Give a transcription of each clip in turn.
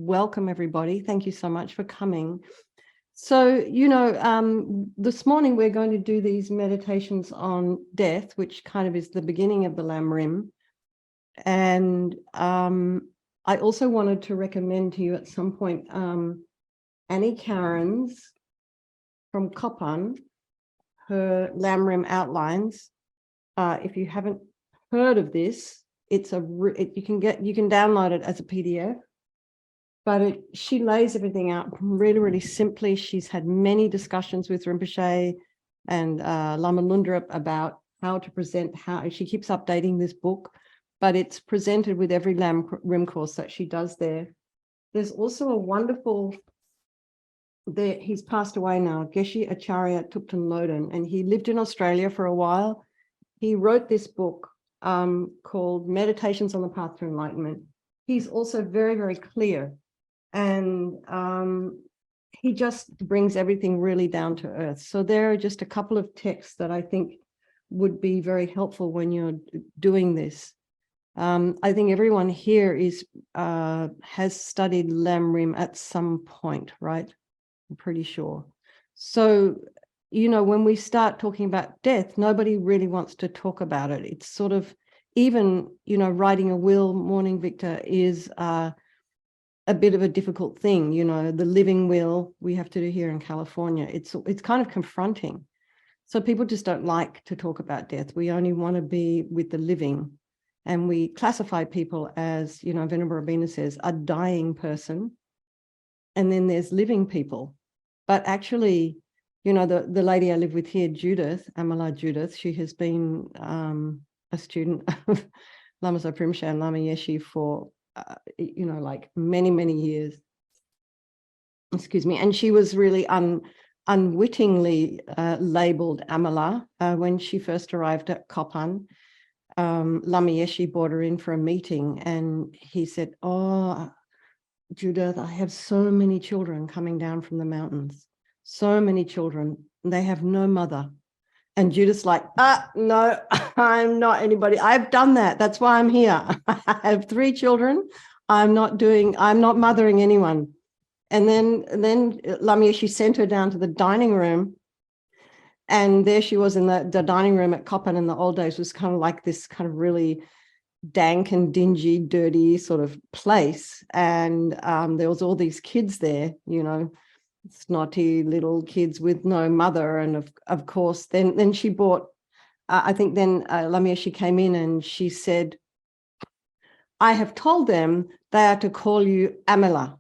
welcome everybody. Thank you so much for coming. So, this morning we're going to do these meditations on death, which kind of is the beginning of the Lam Rim. And I also wanted to recommend to you at some point Annie Karen's from Kopan, her Lam Rim outlines. If you haven't heard of this, you can download it as a PDF. But she lays everything out really, really simply. She's had many discussions with Rinpoche and Lama Lundrup about how to present, how she keeps updating this book, but it's presented with every Lam Rim course that she does there. There's also a wonderful, he's passed away now, Geshe Acharya Thupten Loden, and he lived in Australia for a while. He wrote this book called Meditations on the Path to Enlightenment. He's also very, very clear. And he just brings everything really down to earth. So there are just a couple of texts that I think would be very helpful when you're doing this. I think everyone here has studied Lam Rim at some point, right? I'm pretty sure. So, when we start talking about death, nobody really wants to talk about it. It's sort of, even, writing a will, morning Victor, is a bit of a difficult thing. The living will we have to do here in California. It's kind of confronting. So people just don't like to talk about death. We only want to be with the living. And we classify people as, Venerable Robina says, a dying person. And then there's living people. But actually, the lady I live with here, Judith, Amala Judith, she has been a student of Lama Zopa Rinpoche and Lama Yeshe for like many, many years. Excuse me. And she was really unwittingly labeled Amala when she first arrived at Kopan. Lama Yeshe brought her in for a meeting and he said, "Oh, Judith, I have so many children coming down from the mountains. So many children. They have no mother." And Judith's like, "No, I'm not anybody. I've done that. That's why I'm here. I have 3 children. I'm not mothering anyone." And then Lama Yeshe sent her down to the dining room. And there she was in the dining room at Kopan in the old days. Was kind of like this kind of really dank and dingy, dirty sort of place. And there was all these kids there, snotty little kids with no mother. And of course, then she brought, I think then Lama Yeshe came in and she said, "I have told them they are to call you Amela,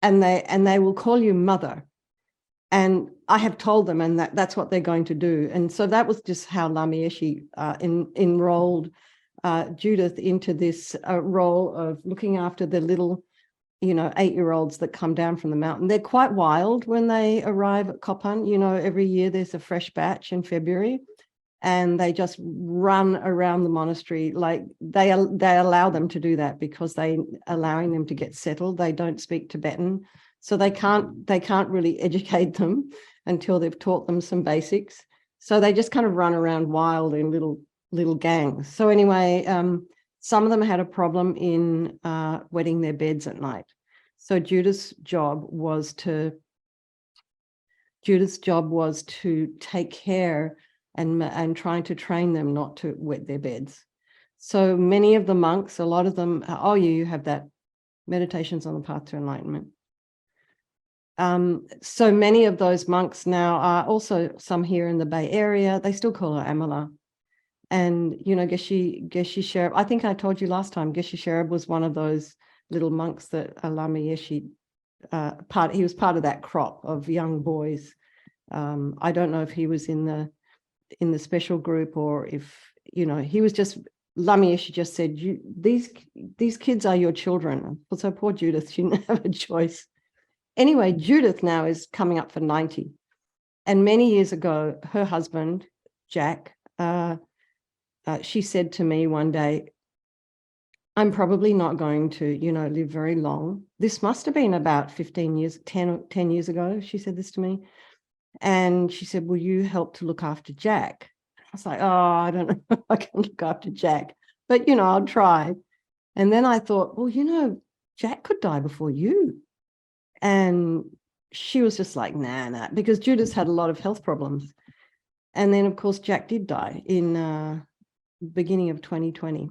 and they will call you mother. And I have told them, and that's what they're going to do." And so that was just how Lama Yeshe enrolled Judith into this role of looking after the little 8-year-olds that come down from the mountain. They're quite wild when they arrive at Kopan. Every year there's a fresh batch in February, and they just run around the monastery. Like they allow them to do that because they allowing them to get settled. They don't speak Tibetan, so they can't really educate them until they've taught them some basics. So they just kind of run around wild in little gangs. So anyway, some of them had a problem in wetting their beds at night. So Judith's job was to take care and trying to train them not to wet their beds. So many of the monks, a lot of them, you have that, Meditations on the Path to Enlightenment. So many of those monks now are also some here in the Bay Area. They still call her Amala. And, Geshe Sherab, I think I told you last time, Geshe Sherab was one of those little monks that Lama Yeshe, he was part of that crop of young boys. I don't know if he was in the special group or if, he was just, Lama Yeshe just said, these kids are your children. So poor Judith, she didn't have a choice. Anyway, Judith now is coming up for 90. And many years ago, her husband, Jack, she said to me one day, "I'm probably not going to, live very long." This must have been about 10 years ago. She said this to me. And she said, "Will you help to look after Jack?" I was like, "Oh, I don't know if I can look after Jack, but, I'll try." And then I thought, well, Jack could die before you. And she was just like, nah, because Judith had a lot of health problems. And then, of course, Jack did die in beginning of 2020.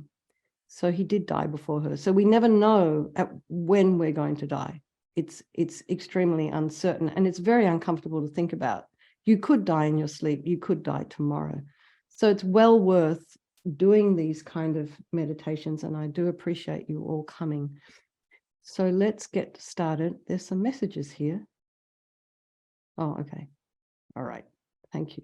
So he did die before her. So we never know when we're going to die. It's extremely uncertain, and it's very uncomfortable to think about. You could die in your sleep. You could die tomorrow. So it's well worth doing these kind of meditations, and I do appreciate you all coming. So let's get started. There's some messages here. Oh, okay. All right. Thank you.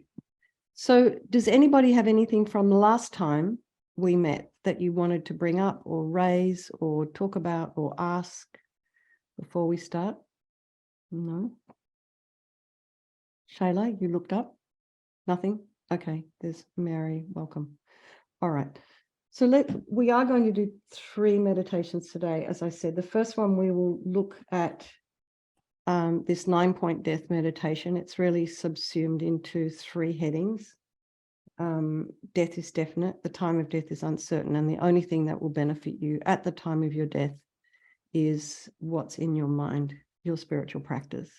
So does anybody have anything from last time we met that you wanted to bring up or raise or talk about or ask before we start? No? Shayla, you looked up? Nothing? Okay, there's Mary, welcome. All right. So we are going to do 3 meditations today. As I said, the first one we will look at this 9-point death meditation. It's really subsumed into 3 headings. Death is definite, the time of death is uncertain, and the only thing that will benefit you at the time of your death is what's in your mind, your spiritual practice.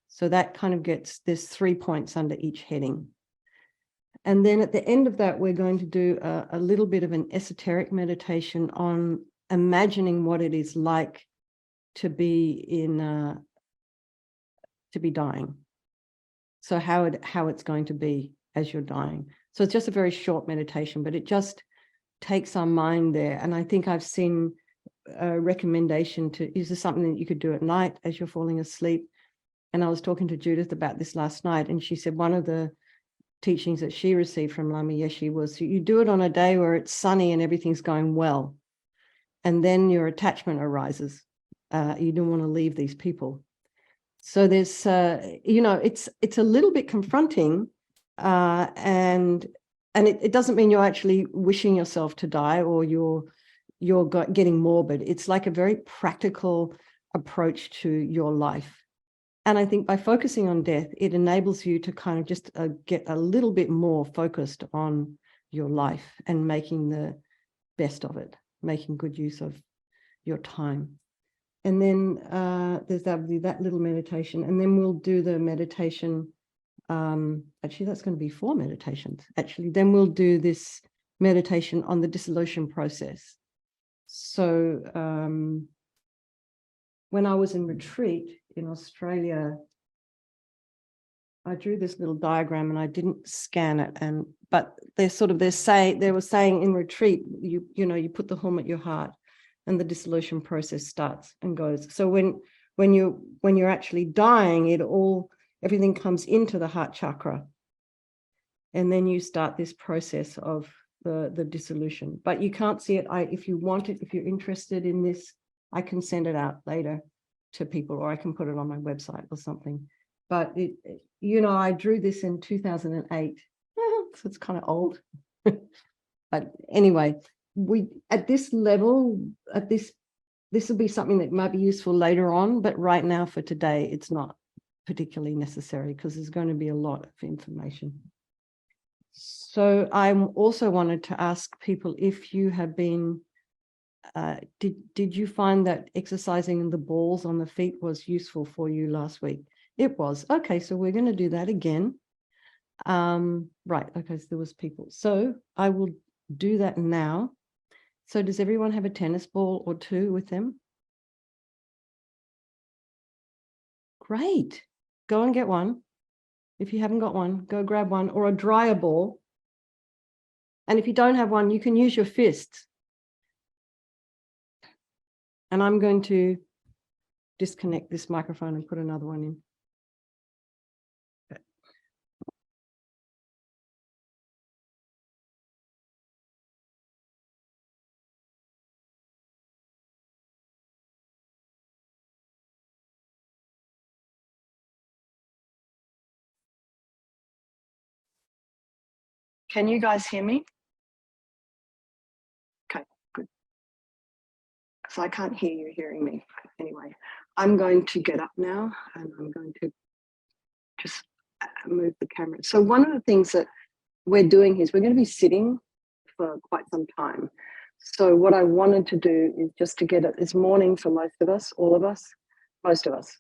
So that kind of there's 3 points under each heading. And then at the end of that, we're going to do a little bit of an esoteric meditation on imagining what it is like to be dying. So how it's going to be as you're dying. So it's just a very short meditation, but it just takes our mind there. And I think I've seen a recommendation is this something that you could do at night as you're falling asleep? And I was talking to Judith about this last night, and she said one of the teachings that she received from Lama Yeshe was you do it on a day where it's sunny and everything's going well, and then your attachment arises. You don't want to leave these people. So there's, it's a little bit confronting, and it doesn't mean you're actually wishing yourself to die or you're getting morbid. It's like a very practical approach to your life. And I think by focusing on death, it enables you to kind of just get a little bit more focused on your life and making the best of it, making good use of your time. And then there's that little meditation. And then we'll do the meditation. Actually, that's going to be 4 meditations. Actually, then we'll do this meditation on the dissolution process. So when I was in retreat in Australia, I drew this little diagram and I didn't scan it. But they were saying in retreat, you put the home at your heart, and the dissolution process starts and goes. So when you're actually dying, everything comes into the heart chakra, and then you start this process of the dissolution. But you can't see it. If you want it, if you're interested in this, I can send it out later to people, or I can put it on my website or something. But I drew this in 2008, so it's kind of old. But anyway, at this level, this will be something that might be useful later on, but right now for today, it's not particularly necessary because there's going to be a lot of information. So I also wanted to ask people if you have been, did you find that exercising the balls on the feet was useful for you last week? It was. Okay, so we're going to do that again. Right, okay, so there was people. So I will do that now. So does everyone have a tennis ball or 2 with them? Great. Go and get one. If you haven't got one, go grab one, or a dryer ball. And if you don't have one, you can use your fists. And I'm going to disconnect this microphone and put another one in. Can you guys hear me? Okay, good. So I can't hear you hearing me. Anyway, I'm going to get up now and I'm going to just move the camera. So one of the things that we're doing is we're going to be sitting for quite some time. So what I wanted to do is just to get it this morning for most of us, all of us, most of us.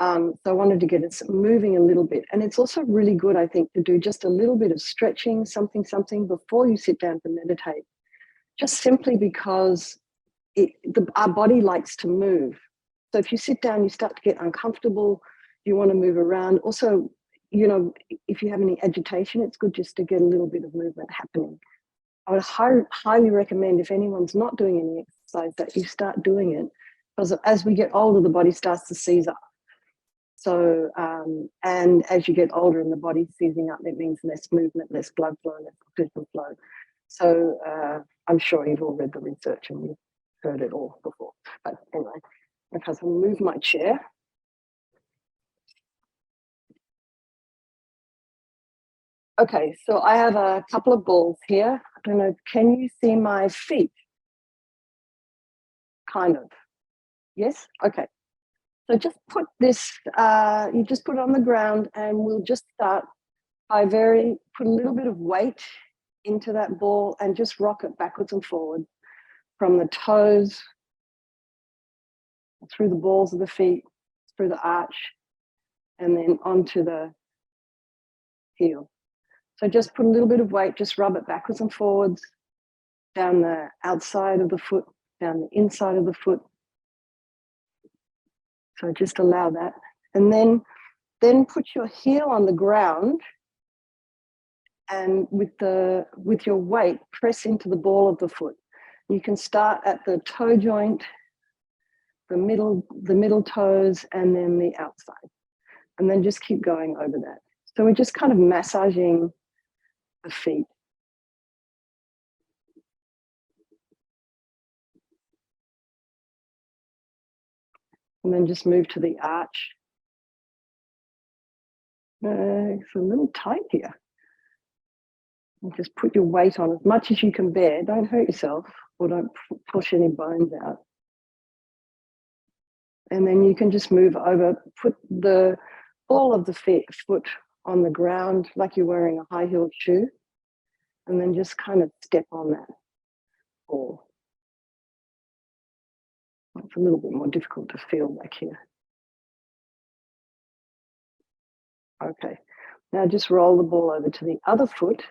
So I wanted to get it moving a little bit. And it's also really good, I think, to do just a little bit of stretching, something before you sit down to meditate, just simply because our body likes to move. So if you sit down, you start to get uncomfortable, you want to move around. Also, you know, if you have any agitation, it's good just to get a little bit of movement happening. I would highly recommend, if anyone's not doing any exercise, that you start doing it, because as we get older, the body starts to seize up. So, and as you get older and the body's seizing up, it means less movement, less blood flow, less oxygen flow. So I'm sure you've all read the research and you've heard it all before. But anyway, okay, so I'll move my chair. Okay, so I have a couple of balls here. I don't know, can you see my feet? Kind of. Yes? Okay. So just put this, you just put it on the ground, and we'll just start by put a little bit of weight into that ball and just rock it backwards and forward from the toes, through the balls of the feet, through the arch, and then onto the heel. So just put a little bit of weight, just rub it backwards and forwards, down the outside of the foot, down the inside of the foot. So just allow that. And then put your heel on the ground, and with your weight, press into the ball of the foot. You can start at the toe joint, the middle toes, and then the outside. And then just keep going over that. So we're just kind of massaging the feet. And then just move to the arch. It's a little tight here. And just put your weight on as much as you can bear. Don't hurt yourself, or don't push any bones out. And then you can just move over, put the ball of the foot on the ground like you're wearing a high-heeled shoe, and then just kind of step on that ball. It's a little bit more difficult to feel back here. Okay, now just roll the ball over to the other foot,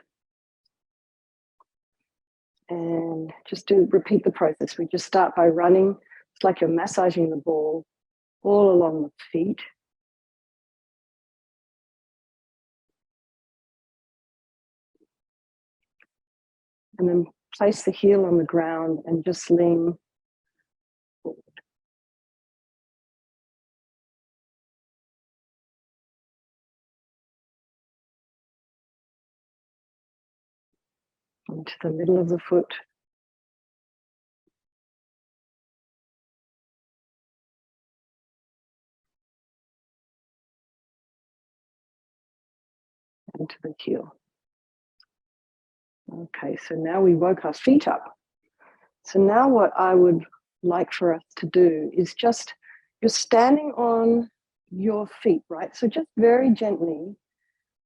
and just repeat the process. We just start by running. It's like you're massaging the ball all along the feet. And then place the heel on the ground and just lean forward. Into the middle of the foot. And to the heel. Okay, so now we woke our feet up. So now what I would like for us to do is just, you're standing on your feet, right? So just very gently,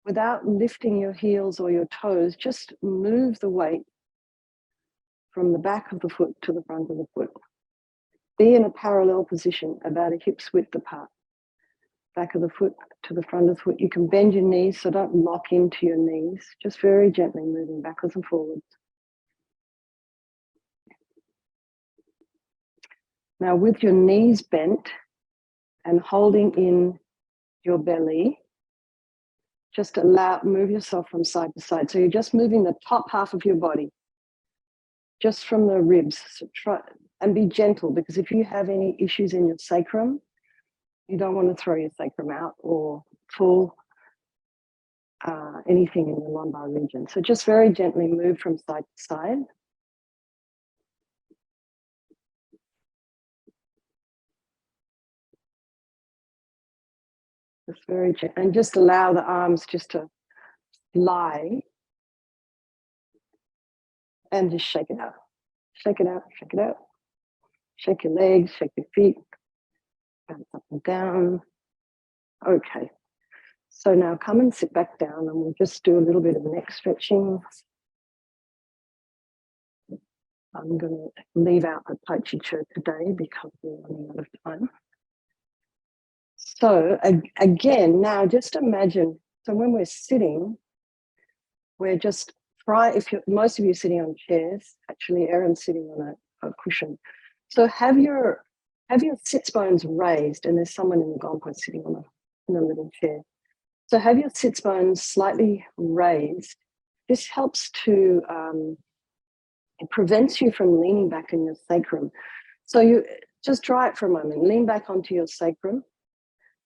without lifting your heels or your toes, just move the weight from the back of the foot to the front of the foot. Be in a parallel position, about a hip's width apart. Back of the foot to the front of the foot. You can bend your knees, so don't lock into your knees. Just very gently moving backwards and forwards. Now with your knees bent and holding in your belly, just move yourself from side to side. So you're just moving the top half of your body, just from the ribs. So try and be gentle, because if you have any issues in your sacrum, you don't want to throw your sacrum out or pull anything in the lumbar region. So just very gently move from side to side. Just very gently, and just allow the arms just to lie, and just shake it out. Shake it out, shake it out. Shake your legs, shake your feet, bounce up and down. Okay. So now come and sit back down, and we'll just do a little bit of neck stretching. I'm going to leave out the Tai Chi Chair today because we're running out of time. So again, now just imagine, so when we're sitting, we're just most of you sitting on chairs, actually Erin's sitting on a cushion. So have your sits bones raised, and there's someone in the Gonpo sitting in a little chair. So have your sits bones slightly raised. This helps to, it prevents you from leaning back in your sacrum. So you just try it for a moment, lean back onto your sacrum,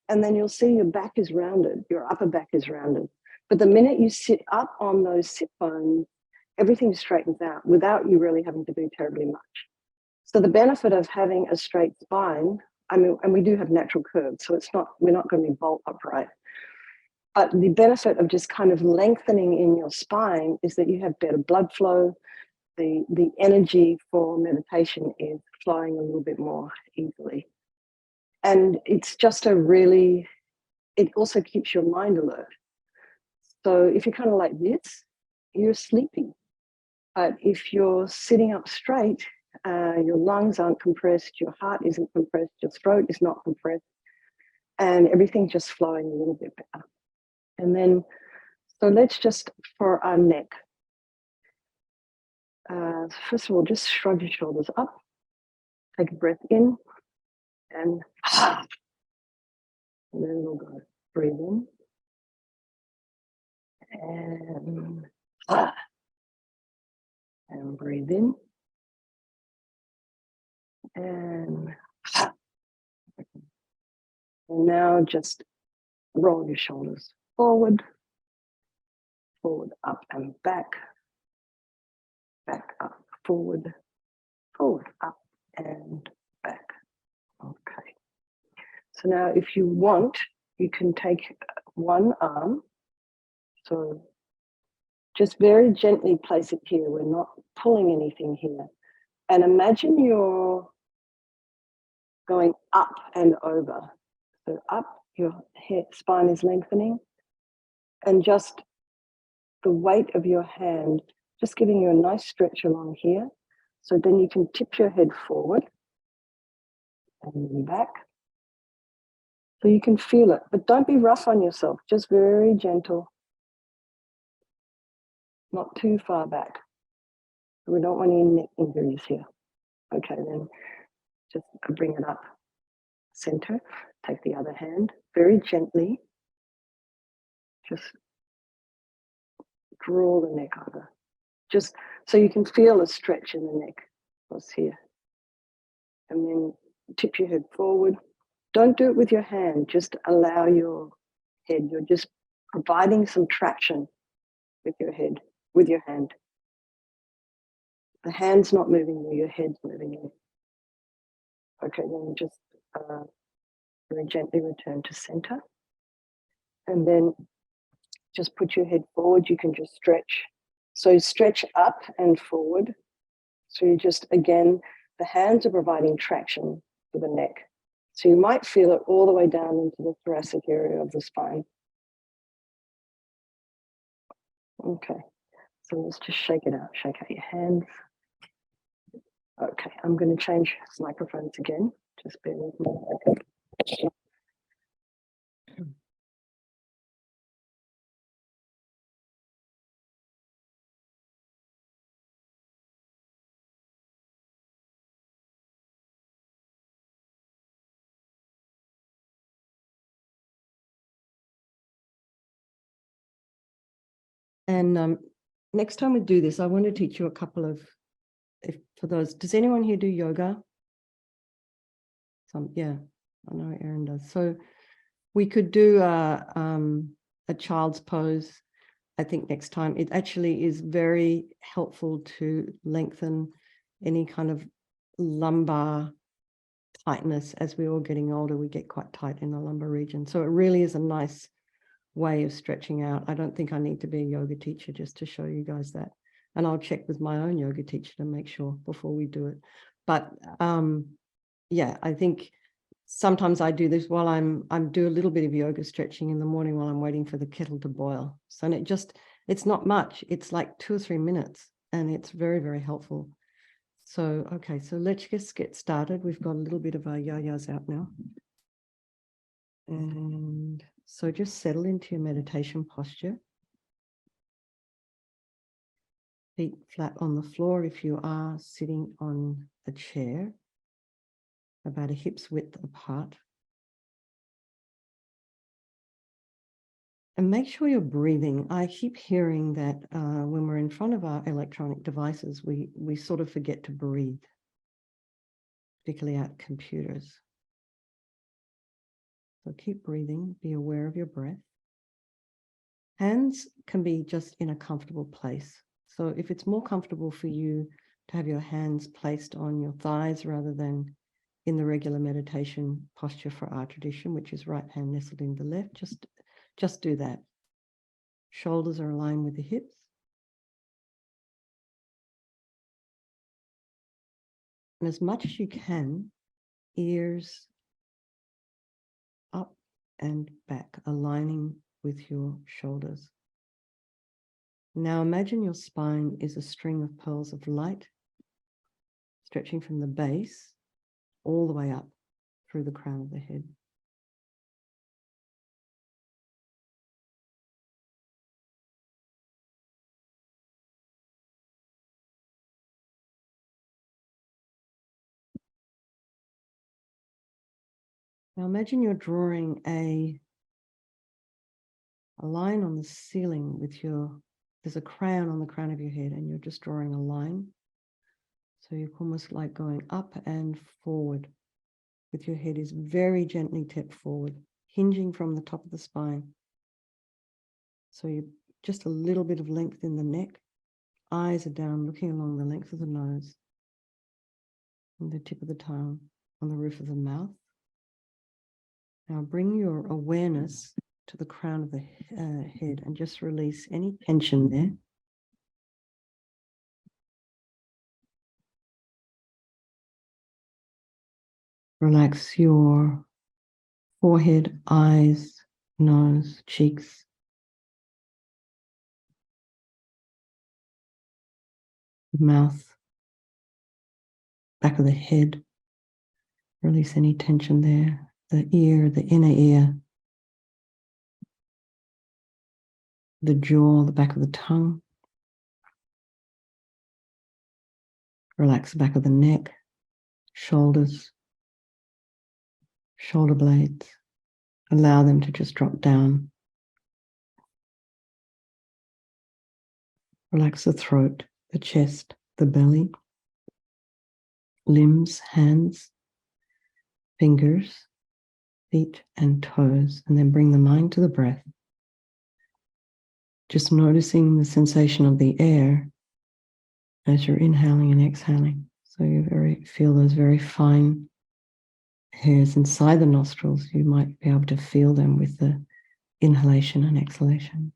and then you'll see your back is rounded, your upper back is rounded. But the minute you sit up on those sit bones, everything straightens out without you really having to do terribly much. So the benefit of having a straight spine, I mean, and we do have natural curves, so we're not going to be bolt upright. But the benefit of just kind of lengthening in your spine is that you have better blood flow. The energy for meditation is flowing a little bit more easily. And it's just it also keeps your mind alert. So if you're kind of like this, you're sleepy. But if you're sitting up straight, your lungs aren't compressed, your heart isn't compressed, your throat is not compressed, and everything's just flowing a little bit better. And then, so let's just, for our neck, first of all, just shrug your shoulders up, take a breath in, and then we'll go, breathe in, and breathe in, and now just roll your shoulders forward, up and back, up, forward, up and back. Okay. So now if you want, you can take one arm. So just very gently place it here. We're not pulling anything here. And imagine you're going up and over. So up, your spine is lengthening, and just the weight of your hand, just giving you a nice stretch along here. So then you can tip your head forward and then back. So you can feel it, but don't be rough on yourself, just very gentle. Not too far back. We don't want any neck injuries here. Okay, then just bring it up center. Take the other hand very gently. Just draw the neck over. Just so you can feel a stretch in the neck. What's here. And then tip your head forward. Don't do it with your hand. Just allow your head. You're just providing some traction with your head, with your hand. The hand's not moving you, your head's moving you. Okay, then just very gently return to center. And then just put your head forward. You can just stretch. So stretch up and forward. So you just, again, the hands are providing traction for the neck. So you might feel it all the way down into the thoracic area of the spine. Okay, so let's just shake it out. Shake out your hands. Okay, I'm going to change microphones again. Just bear with me. Okay. And next time we do this, I want to teach you a couple of, for those, does anyone here do yoga? Yeah, I know Erin does. So we could do a child's pose, I think, next time. It actually is very helpful to lengthen any kind of lumbar tightness. As we're all getting older, we get quite tight in the lumbar region. So it really is a nice way of stretching out. I don't think I need to be a yoga teacher just to show you guys that. And I'll check with my own yoga teacher to make sure before we do it. But yeah, I think sometimes I do this while I do a little bit of yoga stretching in the morning while I'm waiting for the kettle to boil. So it's not much. It's like 2 or 3 minutes, and it's very, very helpful. So, okay, so let's just get started. We've got a little bit of our yayas out now. And so just settle into your meditation posture. Feet flat on the floor if you are sitting on a chair, about a hip's width apart. And make sure you're breathing. I keep hearing that when we're in front of our electronic devices, we sort of forget to breathe, particularly at computers. So keep breathing, be aware of your breath. Hands can be just in a comfortable place. So if it's more comfortable for you to have your hands placed on your thighs rather than in the regular meditation posture for our tradition, which is right hand nestled in the left, just do that. Shoulders are aligned with the hips. And as much as you can, ears up and back, aligning with your shoulders. Now imagine your spine is a string of pearls of light, stretching from the base all the way up through the crown of the head. Now imagine you're drawing a line on the ceiling with there's a crown on the crown of your head and you're just drawing a line. So you're almost like going up and forward with your head is very gently tipped forward, hinging from the top of the spine. So you just a little bit of length in the neck. Eyes are down, looking along the length of the nose, and the tip of the tongue, on the roof of the mouth. Now bring your awareness to the crown of the head and just release any tension there. Relax your forehead, eyes, nose, cheeks. Mouth, back of the head. Release any tension there. The ear, the inner ear. The jaw, the back of the tongue. Relax the back of the neck, shoulders, shoulder blades. Allow them to just drop down. Relax the throat, the chest, the belly, limbs, hands, fingers, feet, and toes, and then bring the mind to the breath. Just noticing the sensation of the air as you're inhaling and exhaling. So you feel those very fine hairs inside the nostrils. You might be able to feel them with the inhalation and exhalation.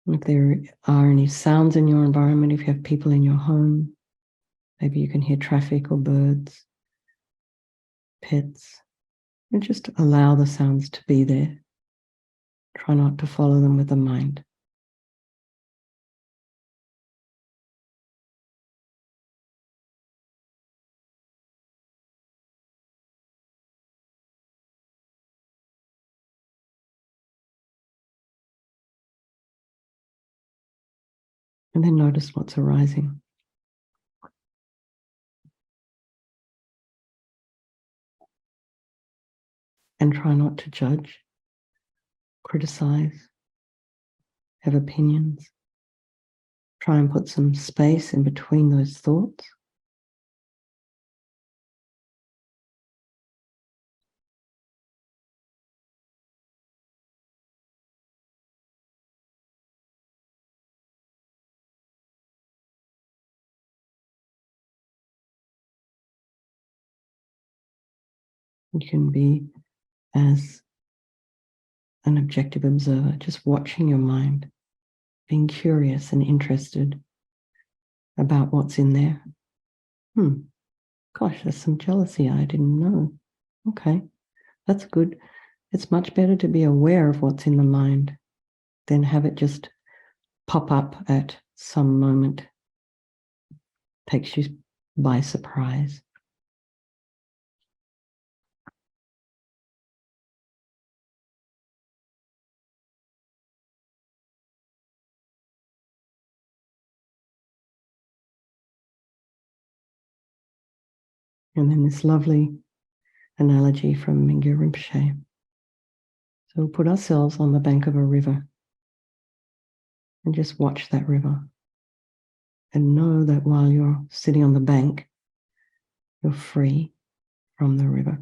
If there are any sounds in your environment, if you have people in your home, maybe you can hear traffic or birds, pets, and just allow the sounds to be there. Try not to follow them with the mind. And then notice what's arising. And try not to judge, criticize, have opinions. Try and put some space in between those thoughts. You can be as an objective observer, just watching your mind, being curious and interested about what's in there. Gosh, there's some jealousy I didn't know. Okay, that's good. It's much better to be aware of what's in the mind than have it just pop up at some moment, takes you by surprise. And then this lovely analogy from Mingyur Rinpoche. So we'll put ourselves on the bank of a river and just watch that river. And know that while you're sitting on the bank, you're free from the river.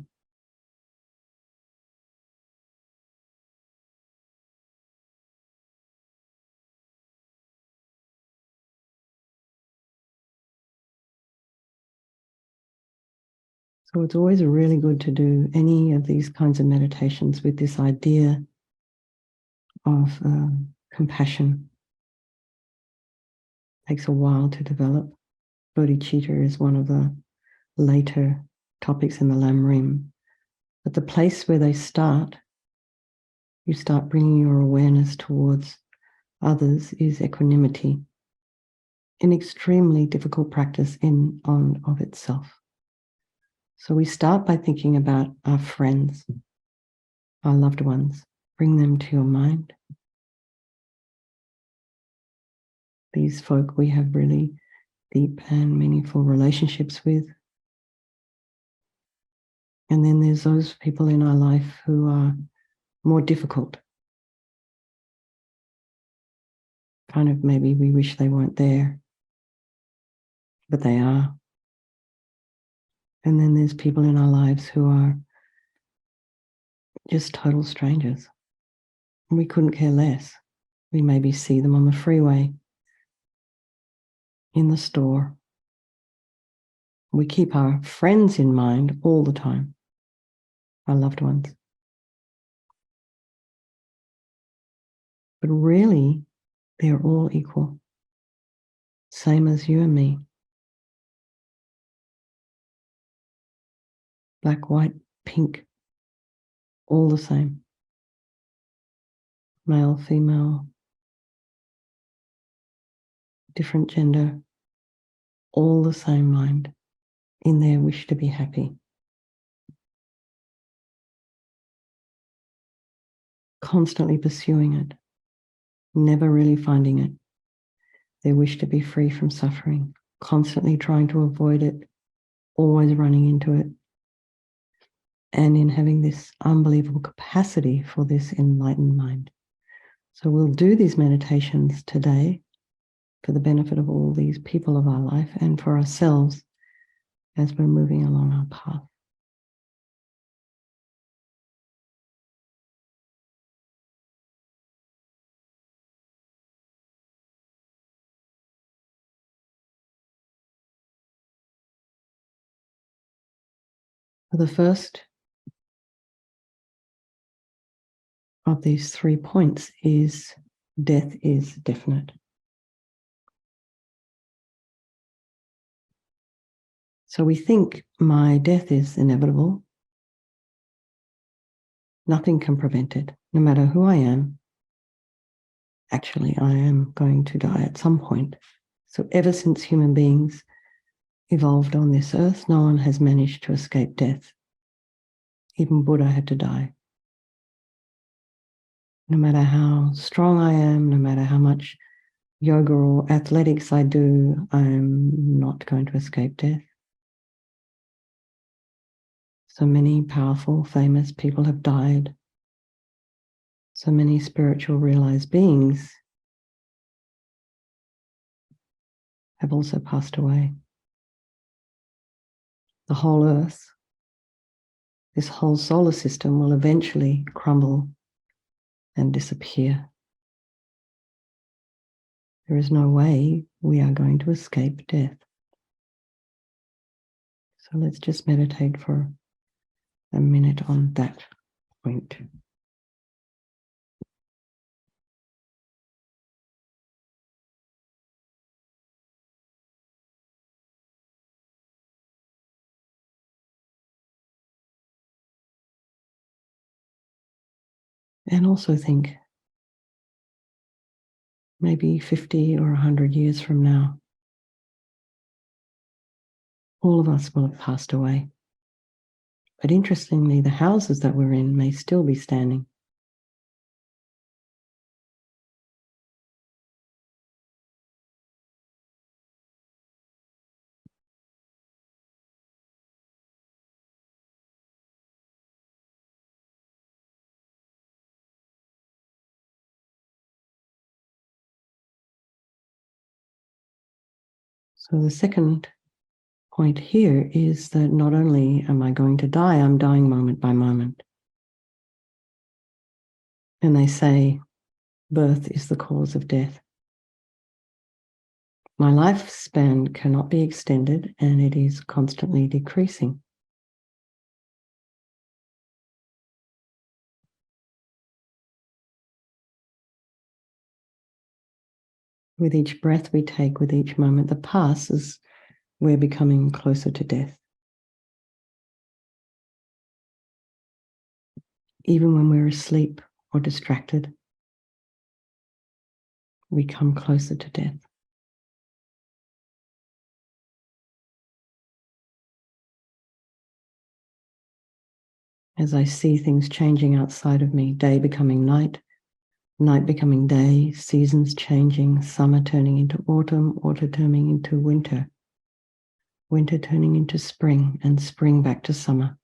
So it's always really good to do any of these kinds of meditations with this idea of compassion. It takes a while to develop. Bodhicitta is one of the later topics in the Lam Rim. But the place where they start, you start bringing your awareness towards others, is equanimity. An extremely difficult practice in on of itself. So we start by thinking about our friends, our loved ones. Bring them to your mind. These folk we have really deep and meaningful relationships with. And then there's those people in our life who are more difficult. Kind of maybe we wish they weren't there, but they are. And then there's people in our lives who are just total strangers. We couldn't care less. We maybe see them on the freeway, in the store. We keep our friends in mind all the time, our loved ones. But really, they're all equal, same as you and me. Black, white, pink, all the same. Male, female, different gender, all the same mind in their wish to be happy. Constantly pursuing it, never really finding it. Their wish to be free from suffering, constantly trying to avoid it, always running into it. And in having this unbelievable capacity for this enlightened mind. So we'll do these meditations today for the benefit of all these people of our life and for ourselves as we're moving along our path. The first of these 3 points is death is definite. So we think my death is inevitable. Nothing can prevent it, no matter who I am. Actually, I am going to die at some point. So ever since human beings evolved on this earth, no one has managed to escape death. Even Buddha had to die. No matter how strong I am, no matter how much yoga or athletics I do, I'm not going to escape death. So many powerful, famous people have died. So many spiritual realized beings have also passed away. The whole earth, this whole solar system will eventually crumble and disappear. There is no way we are going to escape death. So let's just meditate for a minute on that point. And also think, maybe 50 or 100 years from now, all of us will have passed away. But interestingly, the houses that we're in may still be standing. So the second point here is that not only am I going to die, I'm dying moment by moment. And they say birth is the cause of death. My lifespan cannot be extended, and it is constantly decreasing. With each breath we take, with each moment that passes, we're becoming closer to death. Even when we're asleep or distracted, we come closer to death. As I see things changing outside of me, day becoming night, night becoming day, seasons changing, summer turning into autumn, autumn turning into winter, winter turning into spring, and spring back to summer.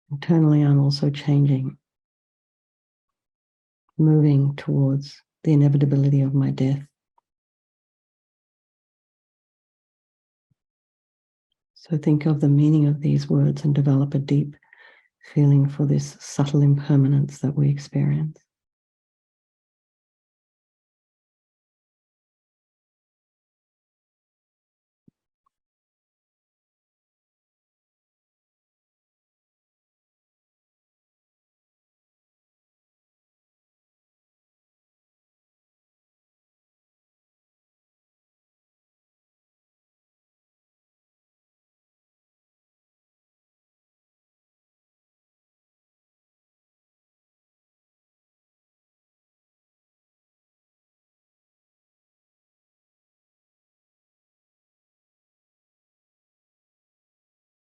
Internally, I'm also changing, moving towards the inevitability of my death. So think of the meaning of these words and develop a deep feeling for this subtle impermanence that we experience.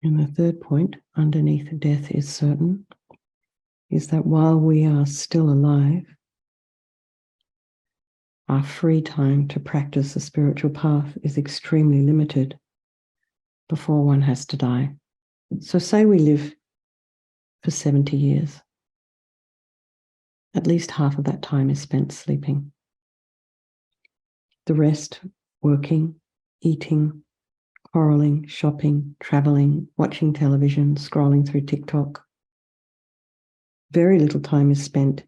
And the third point, underneath death is certain, is that while we are still alive, our free time to practice the spiritual path is extremely limited before one has to die. So say we live for 70 years. At least half of that time is spent sleeping. The rest working, eating, quarreling, shopping, traveling, watching television, scrolling through TikTok. Very little time is spent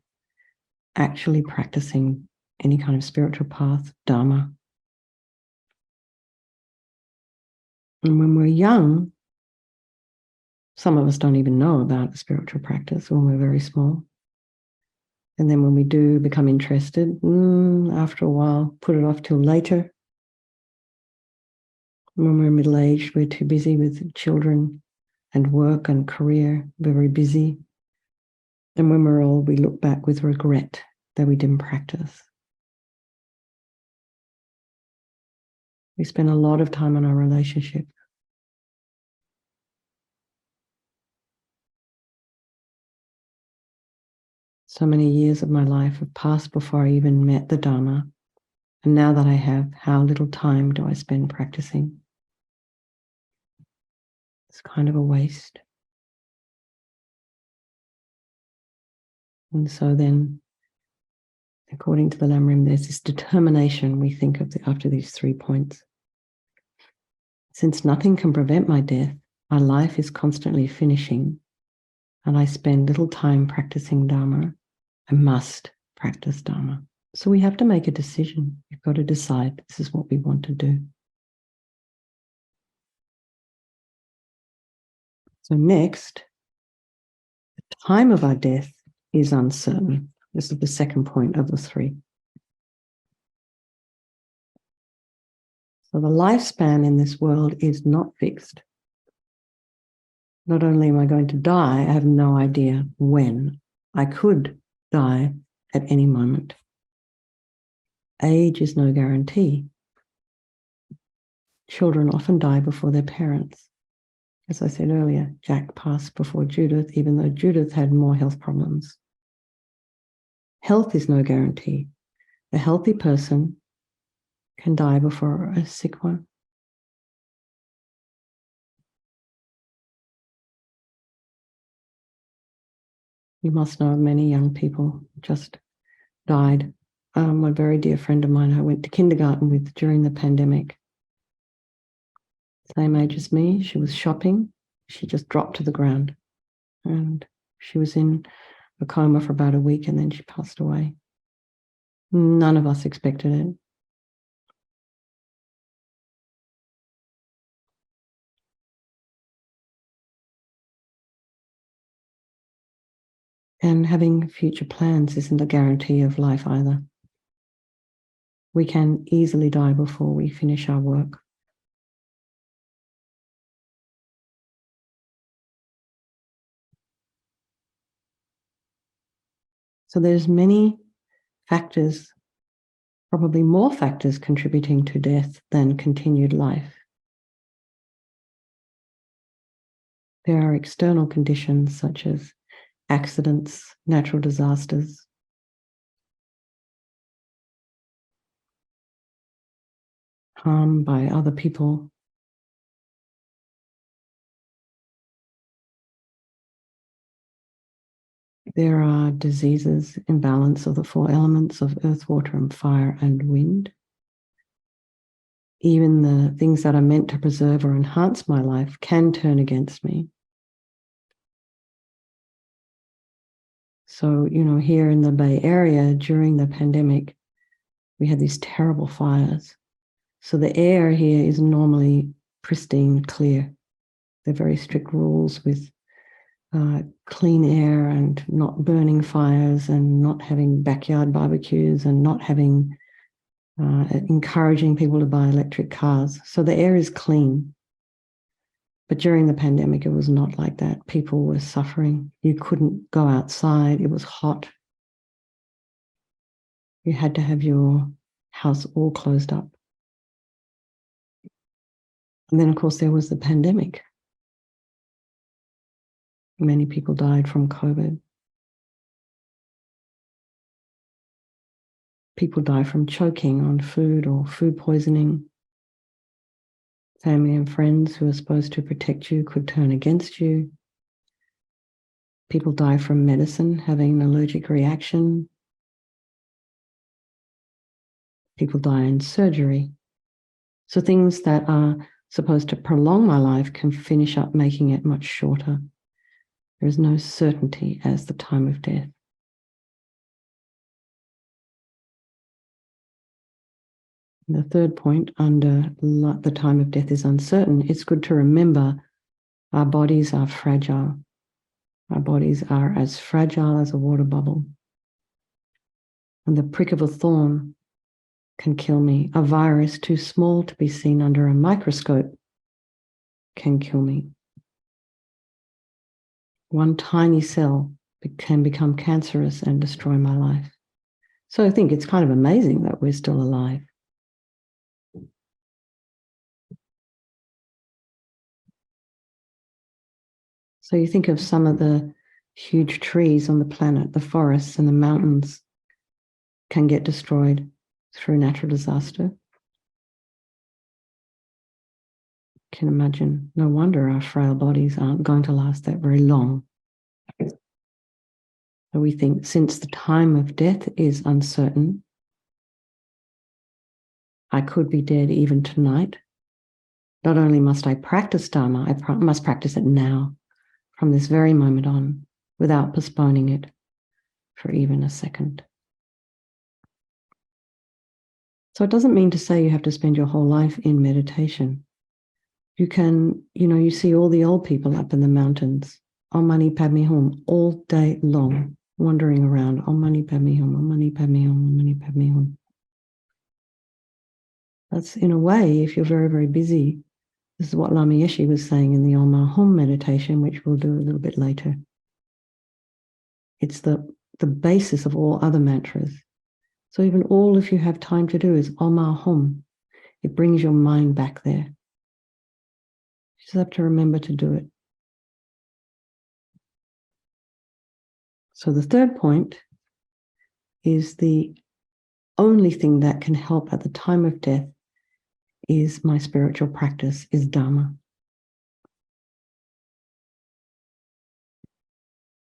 actually practicing any kind of spiritual path, Dharma. And when we're young, some of us don't even know about the spiritual practice when we're very small. And then when we do become interested, after a while, put it off till later. When we're middle-aged, we're too busy with children and work and career, we're very busy. And when we're old, we look back with regret that we didn't practice. We spend a lot of time on our relationship. So many years of my life have passed before I even met the Dharma. And now that I have, how little time do I spend practicing? It's kind of a waste. And so then, according to the Lamrim, there's this determination we think of after these 3 points. Since nothing can prevent my death, my life is constantly finishing, and I spend little time practicing Dharma. I must practice Dharma. So we have to make a decision. We've got to decide this is what we want to do. So next, the time of our death is uncertain. This is the second point of the 3. So the lifespan in this world is not fixed. Not only am I going to die, I have no idea when. I could die at any moment. Age is no guarantee. Children often die before their parents. As I said earlier, Jack passed before Judith, even though Judith had more health problems. Health is no guarantee. A healthy person can die before a sick one. You must know many young people just died. A very dear friend of mine I went to kindergarten with during the pandemic, same age as me, she was shopping. She just dropped to the ground and she was in a coma for about a week and then she passed away. None of us expected it. And having future plans isn't a guarantee of life either. We can easily die before we finish our work. So there's many factors, probably more factors contributing to death than continued life. There are external conditions such as accidents, natural disasters, harm by other people. There are diseases, imbalance of the four elements of earth, water, and fire and wind. Even the things that are meant to preserve or enhance my life can turn against me. So, here in the Bay Area during the pandemic, we had these terrible fires. So the air here is normally pristine, clear. There are very strict rules with clean air and not burning fires and not having backyard barbecues and not having encouraging people to buy electric cars. So the air is clean. But during the pandemic, it was not like that. People were suffering. You couldn't go outside. It was hot. You had to have your house all closed up. And then, of course, there was the pandemic. Many people died from COVID. People die from choking on food or food poisoning. Family and friends who are supposed to protect you could turn against you. People die from medicine, having an allergic reaction. People die in surgery. So things that are supposed to prolong my life can finish up making it much shorter. There is no certainty as the time of death. The third point under the time of death is uncertain. It's good to remember our bodies are fragile. Our bodies are as fragile as a water bubble. And the prick of a thorn can kill me. A virus too small to be seen under a microscope can kill me. One tiny cell can become cancerous and destroy my life. So I think it's kind of amazing that we're still alive. So you think of some of the huge trees on the planet, the forests and the mountains can get destroyed through natural disaster. You can imagine, no wonder our frail bodies aren't going to last that very long. So we think since the time of death is uncertain, I could be dead even tonight. Not only must I practice Dharma, I must practice it now, from this very moment on, without postponing it for even a second. So it doesn't mean to say you have to spend your whole life in meditation. You can, you see all the old people up in the mountains, Om Mani Padme Hum, all day long, wandering around, Om Mani Padme Hum, Om Mani Padme Hum, Om Mani Padme Hum. That's, in a way, if you're very, very busy, this is what Lama Yeshe was saying in the Om Hum meditation, which we'll do a little bit later. It's the basis of all other mantras. So even all if you have time to do is Om Ahom. It brings your mind back there. You just have to remember to do it. So the third point is the only thing that can help at the time of death is my spiritual practice, is Dharma.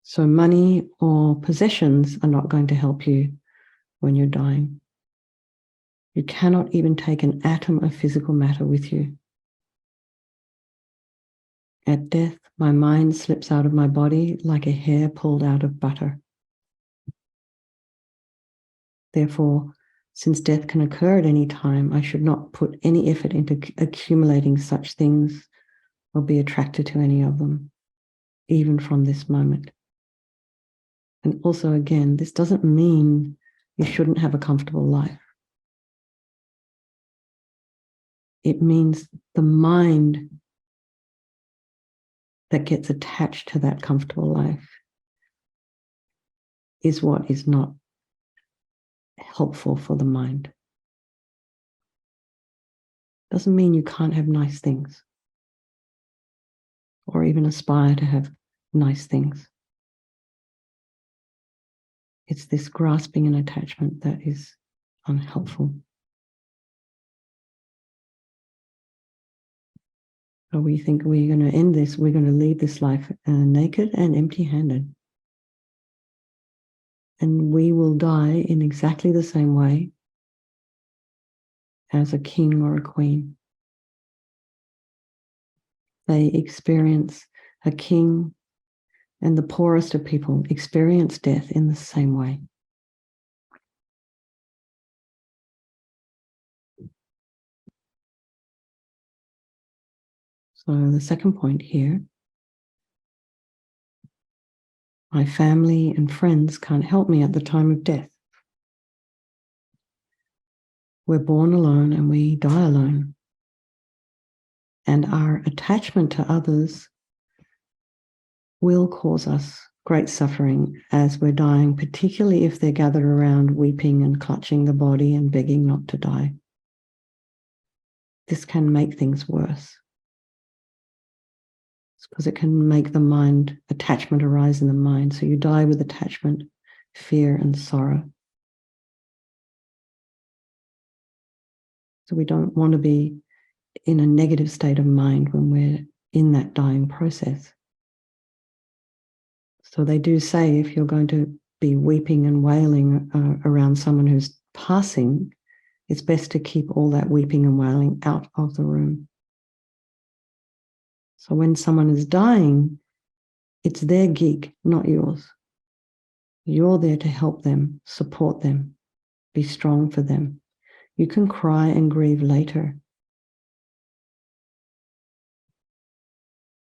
So money or possessions are not going to help you when you're dying. You cannot even take an atom of physical matter with you. At death, my mind slips out of my body like a hair pulled out of butter. Therefore, since death can occur at any time, I should not put any effort into accumulating such things or be attracted to any of them, even from this moment. And also, again, this doesn't mean you shouldn't have a comfortable life. It means the mind that gets attached to that comfortable life is what is not helpful for the mind. Doesn't mean you can't have nice things or even aspire to have nice things. It's this grasping and attachment that is unhelpful. So we think we're going to end this, we're going to leave this life naked and empty-handed. And we will die in exactly the same way as a king or a queen. They experience, a king and the poorest of people experience death in the same way. So the second point here, my family and friends can't help me at the time of death. We're born alone and we die alone. And our attachment to others will cause us great suffering as we're dying, particularly if they're gathered around weeping and clutching the body and begging not to die. This can make things worse. It's because it can make the mind, attachment arise in the mind. So you die with attachment, fear, and sorrow. So we don't want to be in a negative state of mind when we're in that dying process. So they do say if you're going to be weeping and wailing around someone who's passing, it's best to keep all that weeping and wailing out of the room. So when someone is dying, it's their gig, not yours. You're there to help them, support them, be strong for them. You can cry and grieve later,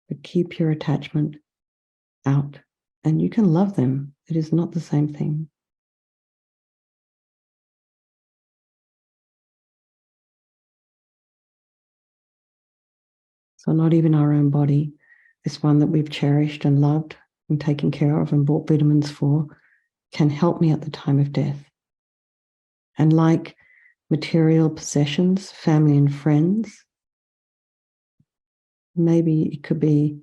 but keep your attachment out. And you can love them. It is not the same thing. So not even our own body, this one that we've cherished and loved and taken care of and bought vitamins for, can help me at the time of death. And like material possessions, family and friends, maybe it could be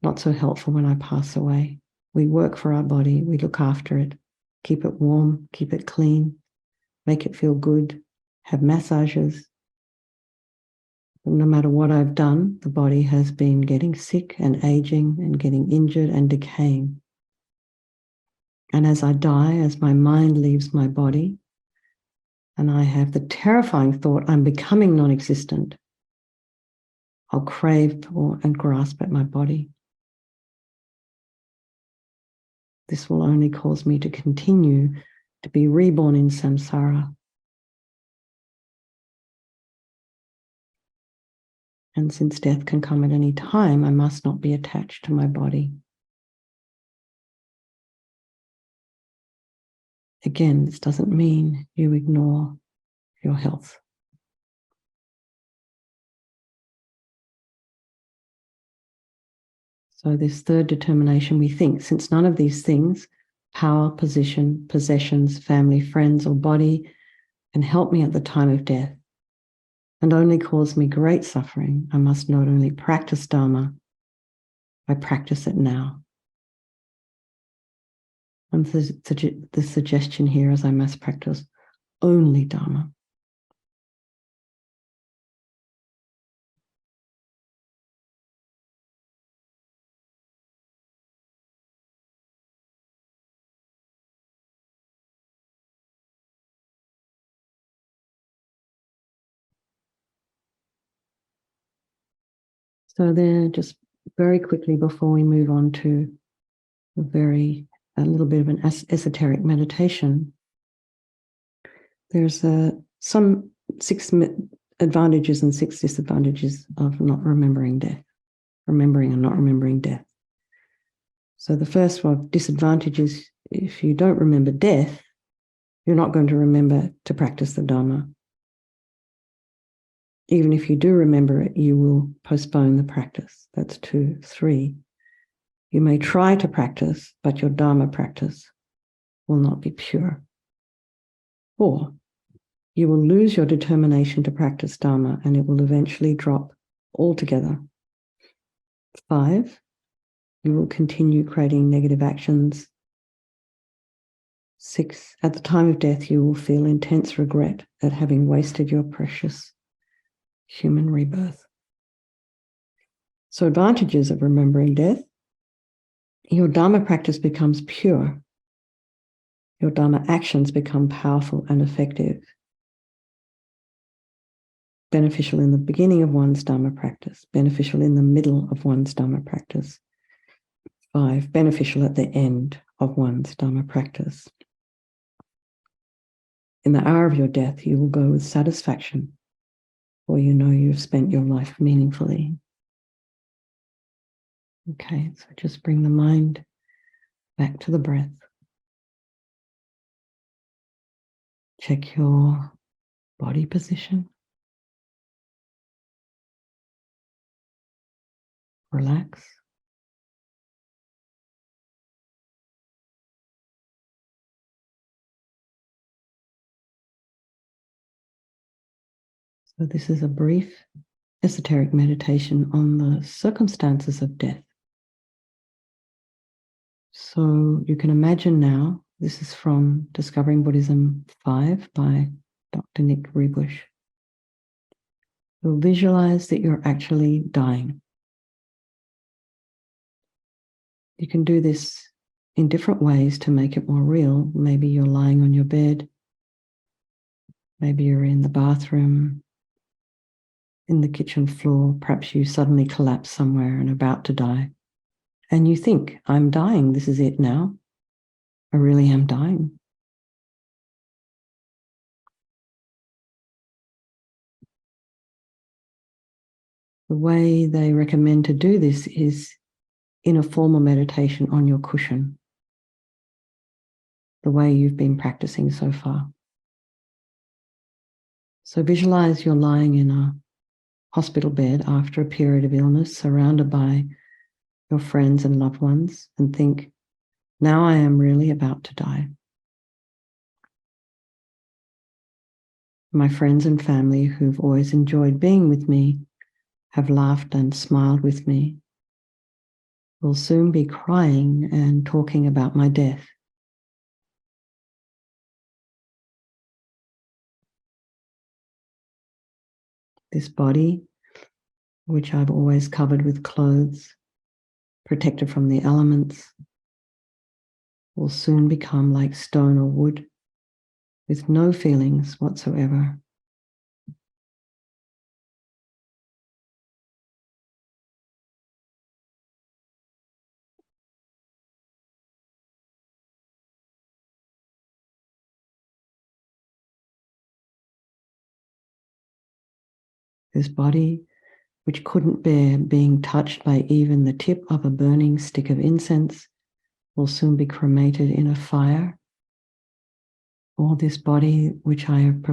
not so helpful when I pass away. We work for our body, we look after it, keep it warm, keep it clean, make it feel good, have massages. No matter what I've done, the body has been getting sick and aging and getting injured and decaying. And as I die, as my mind leaves my body, and I have the terrifying thought I'm becoming non-existent, I'll crave for and grasp at my body. This will only cause me to continue to be reborn in samsara. And since death can come at any time, I must not be attached to my body. Again, this doesn't mean you ignore your health. So this third determination, we think, since none of these things, power, position, possessions, family, friends, or body, can help me at the time of death and only cause me great suffering, I must not only practice Dharma, I practice it now. And the suggestion here is I must practice only Dharma. So then just very quickly before we move on to a little bit of an esoteric meditation, there's some 6 advantages and 6 disadvantages of not remembering death, remembering and not remembering death. So the first one, disadvantage is if you don't remember death, you're not going to remember to practice the Dharma. Even if you do remember it, you will postpone the practice. That's 2. 3, you may try to practice, but your Dharma practice will not be pure. 4, you will lose your determination to practice Dharma and it will eventually drop altogether. 5, you will continue creating negative actions. 6, at the time of death, you will feel intense regret at having wasted your precious human rebirth. So advantages of remembering death: your Dharma practice becomes pure. Your Dharma actions become powerful and effective. Beneficial in the beginning of one's Dharma practice, beneficial in the middle of one's Dharma practice. 5, beneficial at the end of one's Dharma practice. In the hour of your death, you will go with satisfaction, for you know you've spent your life meaningfully. Okay, so just bring the mind back to the breath. Check your body position. Relax. So this is a brief esoteric meditation on the circumstances of death. So you can imagine now, this is from Discovering Buddhism 5 by Dr. Nick Rebush. You'll visualize that you're actually dying. You can do this in different ways to make it more real. Maybe you're lying on your bed. Maybe you're in the bathroom, in the kitchen floor. Perhaps you suddenly collapse somewhere and are about to die. And you think, I'm dying. This is it now. I really am dying. The way they recommend to do this is in a formal meditation on your cushion, the way you've been practicing so far. So visualize you're lying in a hospital bed after a period of illness, surrounded by your friends and loved ones, and think, now I am really about to die. My friends and family who've always enjoyed being with me, have laughed and smiled with me, will soon be crying and talking about my death. This body, which I've always covered with clothes, protected from the elements, will soon become like stone or wood, with no feelings whatsoever. This body, which couldn't bear being touched by even the tip of a burning stick of incense, will soon be cremated in a fire. Or this body, which I have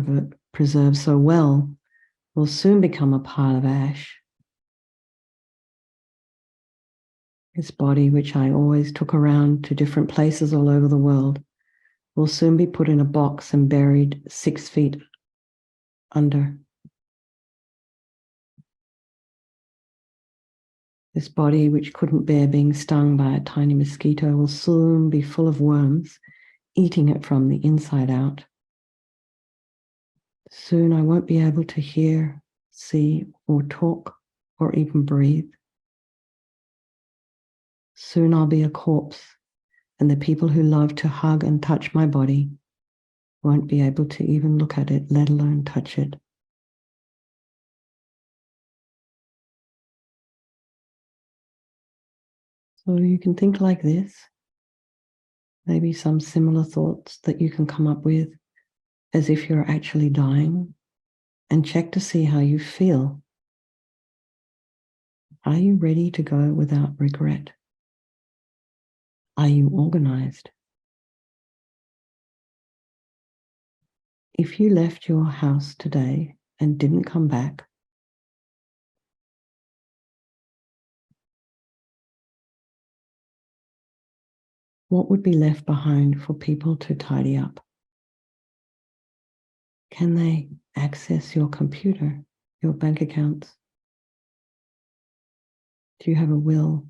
preserved so well, will soon become a pile of ash. This body, which I always took around to different places all over the world, will soon be put in a box and buried 6 feet under. This body, which couldn't bear being stung by a tiny mosquito, will soon be full of worms, eating it from the inside out. Soon I won't be able to hear, see, or talk, or even breathe. Soon I'll be a corpse, and the people who love to hug and touch my body won't be able to even look at it, let alone touch it. So you can think like this, maybe some similar thoughts that you can come up with as if you're actually dying, and check to see how you feel. Are you ready to go without regret? Are you organized? If you left your house today and didn't come back, what would be left behind for people to tidy up? Can they access your computer, your bank accounts? Do you have a will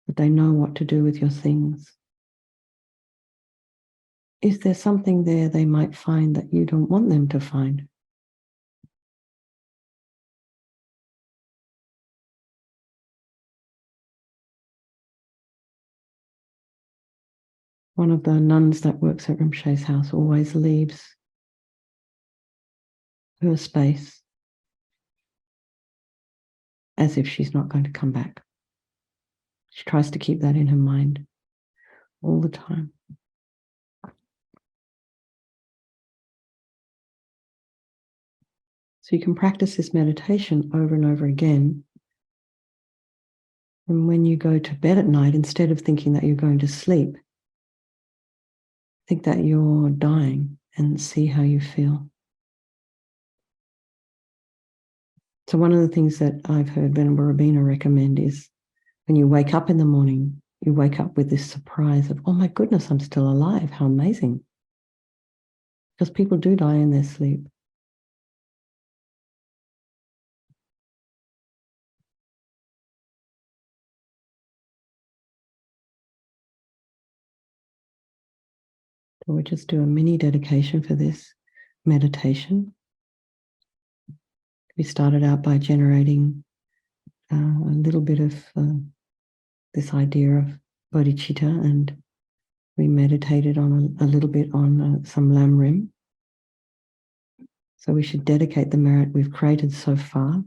that they know what to do with your things? Is there something there they might find that you don't want them to find? One of the nuns that works at Rinpoche's house always leaves her space as if she's not going to come back. She tries to keep that in her mind all the time. So you can practice this meditation over and over again. And when you go to bed at night, instead of thinking that you're going to sleep, think that you're dying and see how you feel. So one of the things that I've heard Venerable Rabina recommend is when you wake up in the morning, you wake up with this surprise of, oh my goodness, I'm still alive. How amazing. Because people do die in their sleep. So we just do a mini dedication for this meditation. We started out by generating a little bit of this idea of bodhicitta, and we meditated on a little bit on some lamrim. So we should dedicate the merit we've created so far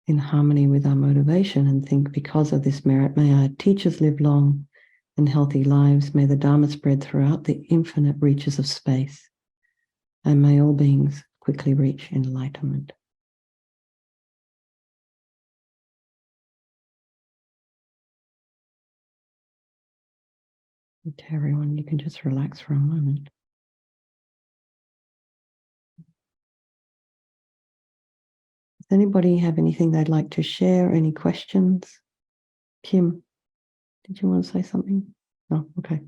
in harmony with our motivation and think, because of this merit, may our teachers live long and healthy lives, may the Dharma spread throughout the infinite reaches of space, and may all beings quickly reach enlightenment. And to everyone, you can just relax for a moment. Does anybody have anything they'd like to share? Any questions? Kim, did you want to say something? No, okay.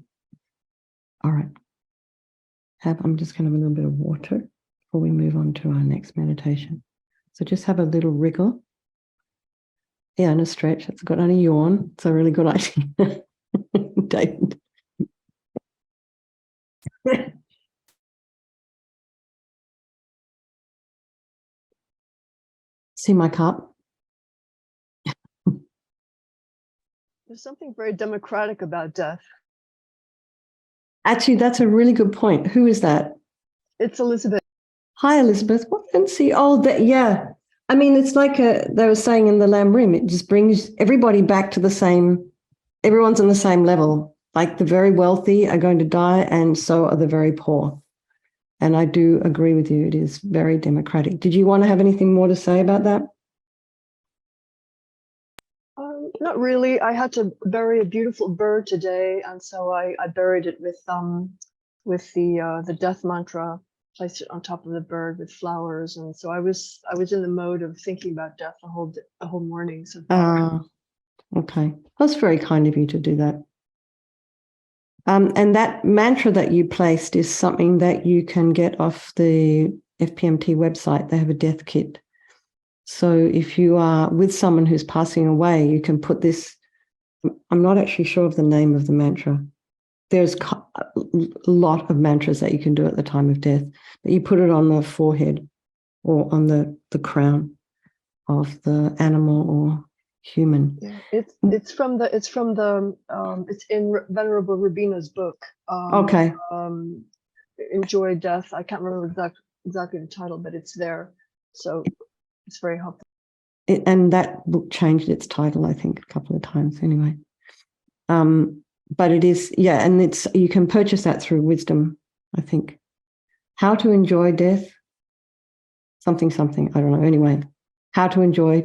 All right. I'm just going to have a little bit of water before we move on to our next meditation. So just have a little wriggle. Yeah, and a stretch. It's got on a yawn. It's a really good idea. David. See my cup? There's something very democratic about death. Actually, that's a really good point. Who is that? It's Elizabeth. Hi, Elizabeth. What can see? Oh, that, yeah. I mean, it's like they were saying in the Lamb Rim, it just brings everybody back to the same, everyone's on the same level. Like the very wealthy are going to die, and so are the very poor. And I do agree with you. It is very democratic. Did you want to have anything more to say about that? Not really. I had to bury a beautiful bird today, and so I buried it with the death mantra, placed it on top of the bird with flowers, and so I was in the mode of thinking about death the whole morning so far. Okay. That's very kind of you to do that. And that mantra that you placed is something that you can get off the FPMT website. They have a death kit. So if you are with someone who's passing away, you can put this. I'm not actually sure of the name of the mantra. There's a lot of mantras that you can do at the time of death, but you put it on the forehead or on the crown of the animal or human. Yeah, it's in Venerable Rubina's book. Okay. Enjoy Death. I can't remember exactly the title, but it's there, so it's very helpful. And that book changed its title, I think, a couple of times anyway. But it is, yeah, and it's, you can purchase that through Wisdom, I think. How to Enjoy Death, something, I don't know, anyway. How to enjoy,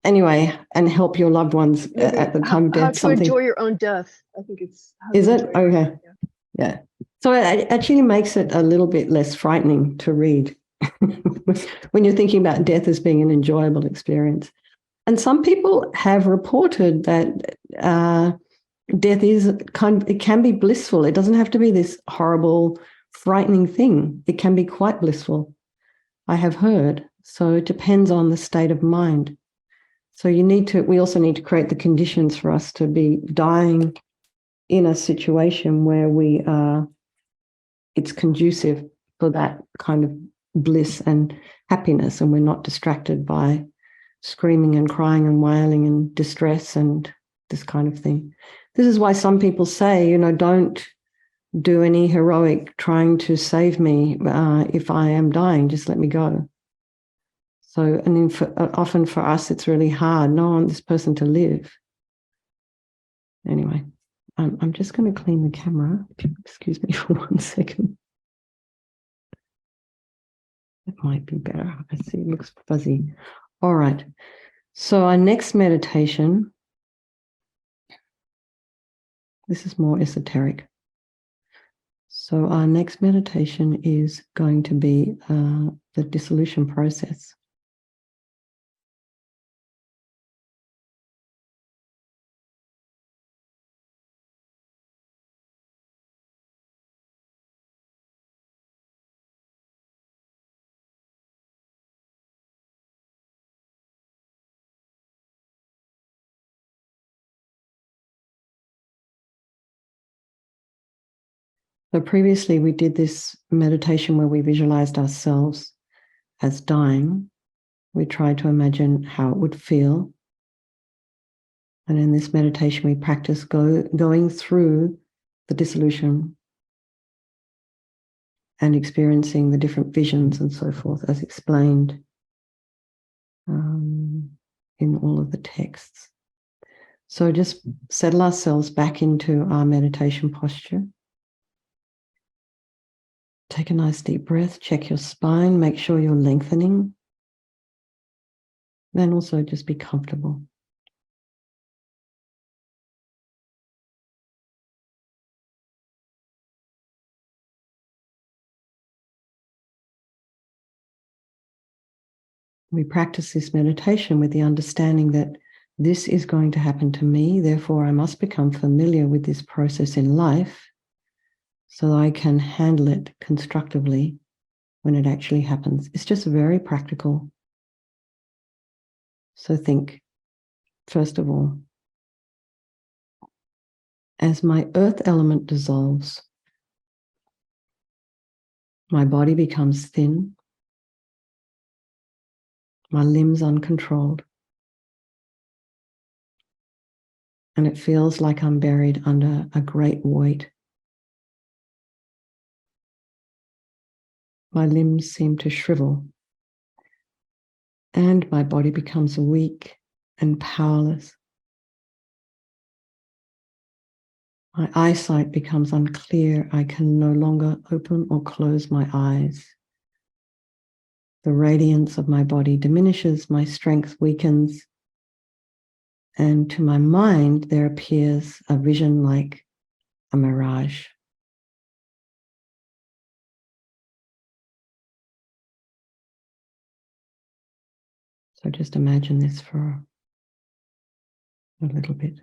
anyway, and help your loved ones at the time of death. How to enjoy your own death, I think it's. Is it? Okay. Yeah. So it actually makes it a little bit less frightening to read when you're thinking about death as being an enjoyable experience. And some people have reported that death is it can be blissful. It doesn't have to be this horrible, frightening thing. It can be quite blissful, I have heard. So it depends on the state of mind. So we also need to create the conditions for us to be dying in a situation where it's conducive for that kind of bliss and happiness, and we're not distracted by screaming and crying and wailing and distress and this kind of thing. This is why some people say, don't do any heroic trying to save me if I am dying, just let me go. So, and often for us, it's really hard. No, I want this person to live. Anyway, I'm just going to clean the camera. Excuse me for 1 second. It might be better. I see it looks fuzzy. All right. So our next meditation, this is more esoteric. So our next meditation is going to be the dissolution process. So previously we did this meditation where we visualized ourselves as dying. We tried to imagine how it would feel. And in this meditation, we practice going through the dissolution and experiencing the different visions and so forth, as explained in all of the texts. So just settle ourselves back into our meditation posture. Take a nice deep breath, check your spine, make sure you're lengthening. Then also just be comfortable. We practice this meditation with the understanding that this is going to happen to me, therefore I must become familiar with this process in life so that I can handle it constructively when it actually happens. It's just very practical. So think, first of all, as my earth element dissolves, my body becomes thin, my limbs uncontrolled, and it feels like I'm buried under a great weight. My limbs seem to shrivel, and my body becomes weak and powerless. My eyesight becomes unclear. I can no longer open or close my eyes. The radiance of my body diminishes, my strength weakens, and to my mind there appears a vision like a mirage. So just imagine this for a little bit.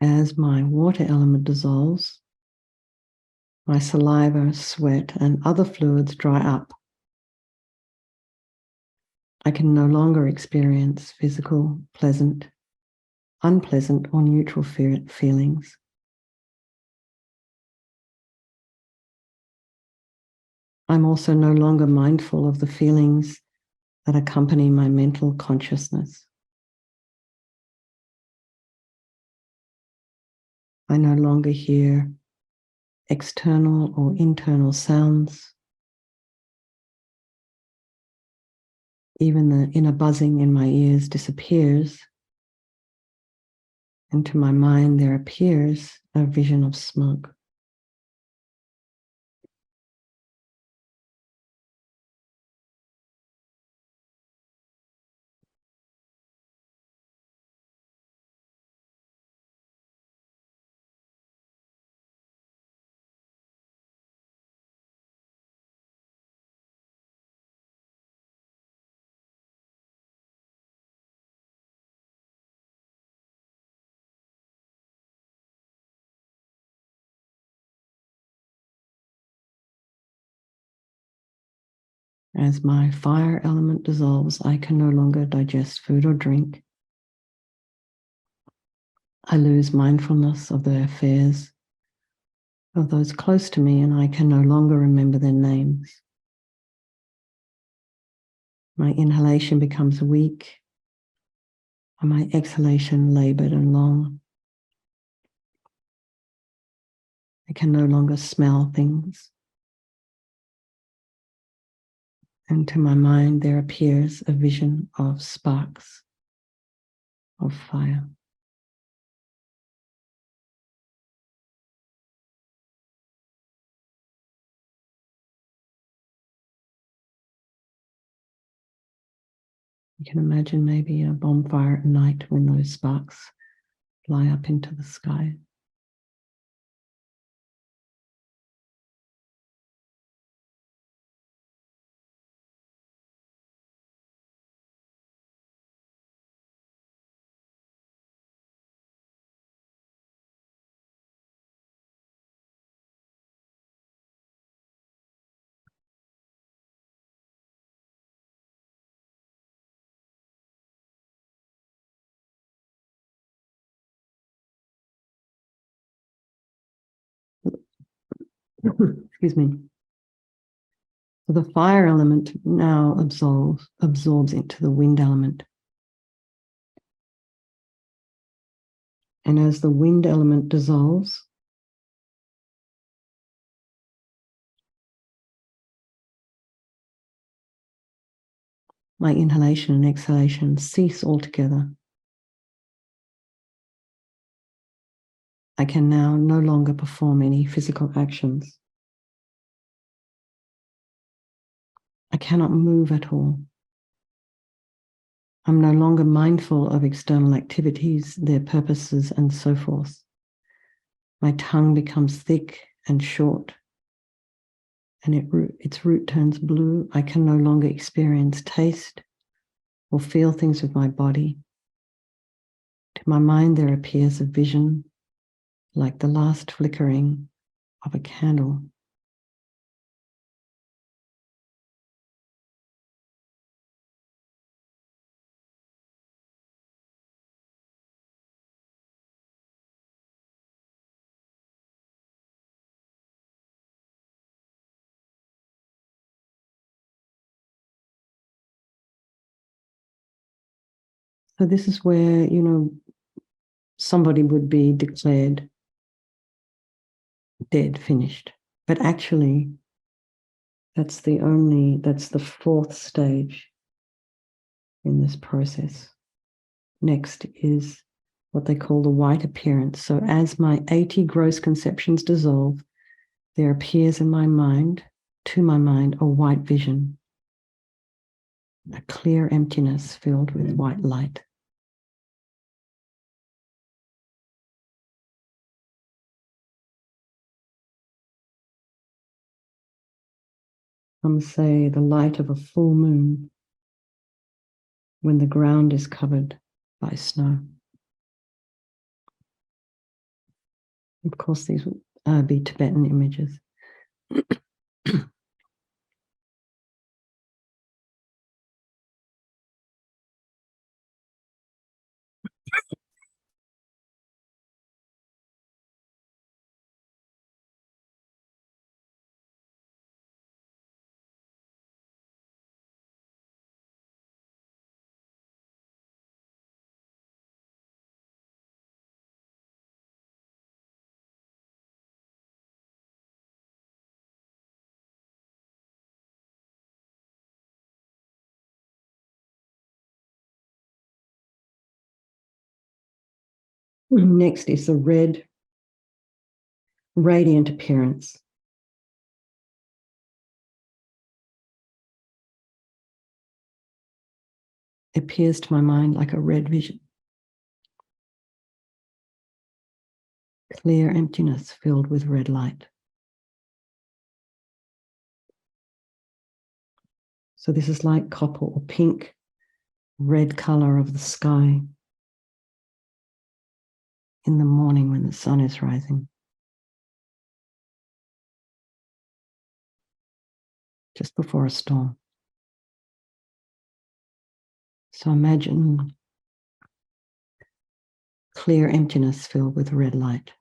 As my water element dissolves, my saliva, sweat, and other fluids dry up. I can no longer experience physical, pleasant, unpleasant, or neutral feelings. I'm also no longer mindful of the feelings that accompany my mental consciousness. I no longer hear external or internal sounds. Even the inner buzzing in my ears disappears, and to my mind there appears a vision of smoke. As my fire element dissolves, I can no longer digest food or drink. I lose mindfulness of the affairs of those close to me, and I can no longer remember their names. My inhalation becomes weak, and my exhalation labored and long. I can no longer smell things. And to my mind, there appears a vision of sparks of fire. You can imagine maybe a bonfire at night when those sparks fly up into the sky. Excuse me. So the fire element now absorbs into the wind element. And as the wind element dissolves, my inhalation and exhalation cease altogether. I can now no longer perform any physical actions. I cannot move at all. I'm no longer mindful of external activities, their purposes, and so forth. My tongue becomes thick and short, and its root turns blue. I can no longer experience taste or feel things with my body. To my mind, there appears a vision like the last flickering of a candle. So this is where, somebody would be declared dead, finished. But actually, that's the fourth stage in this process. Next is what they call the white appearance. So as my 80 gross conceptions dissolve, there appears in my mind, to my mind, a white vision, a clear emptiness filled with white light. Some say the light of a full moon when the ground is covered by snow. Of course, these will be Tibetan images. Next is the red, radiant appearance. It appears to my mind like a red vision. Clear emptiness filled with red light. So this is like copper or pink, red color of the sky in the morning when the sun is rising. Just before a storm. So imagine clear emptiness filled with red light.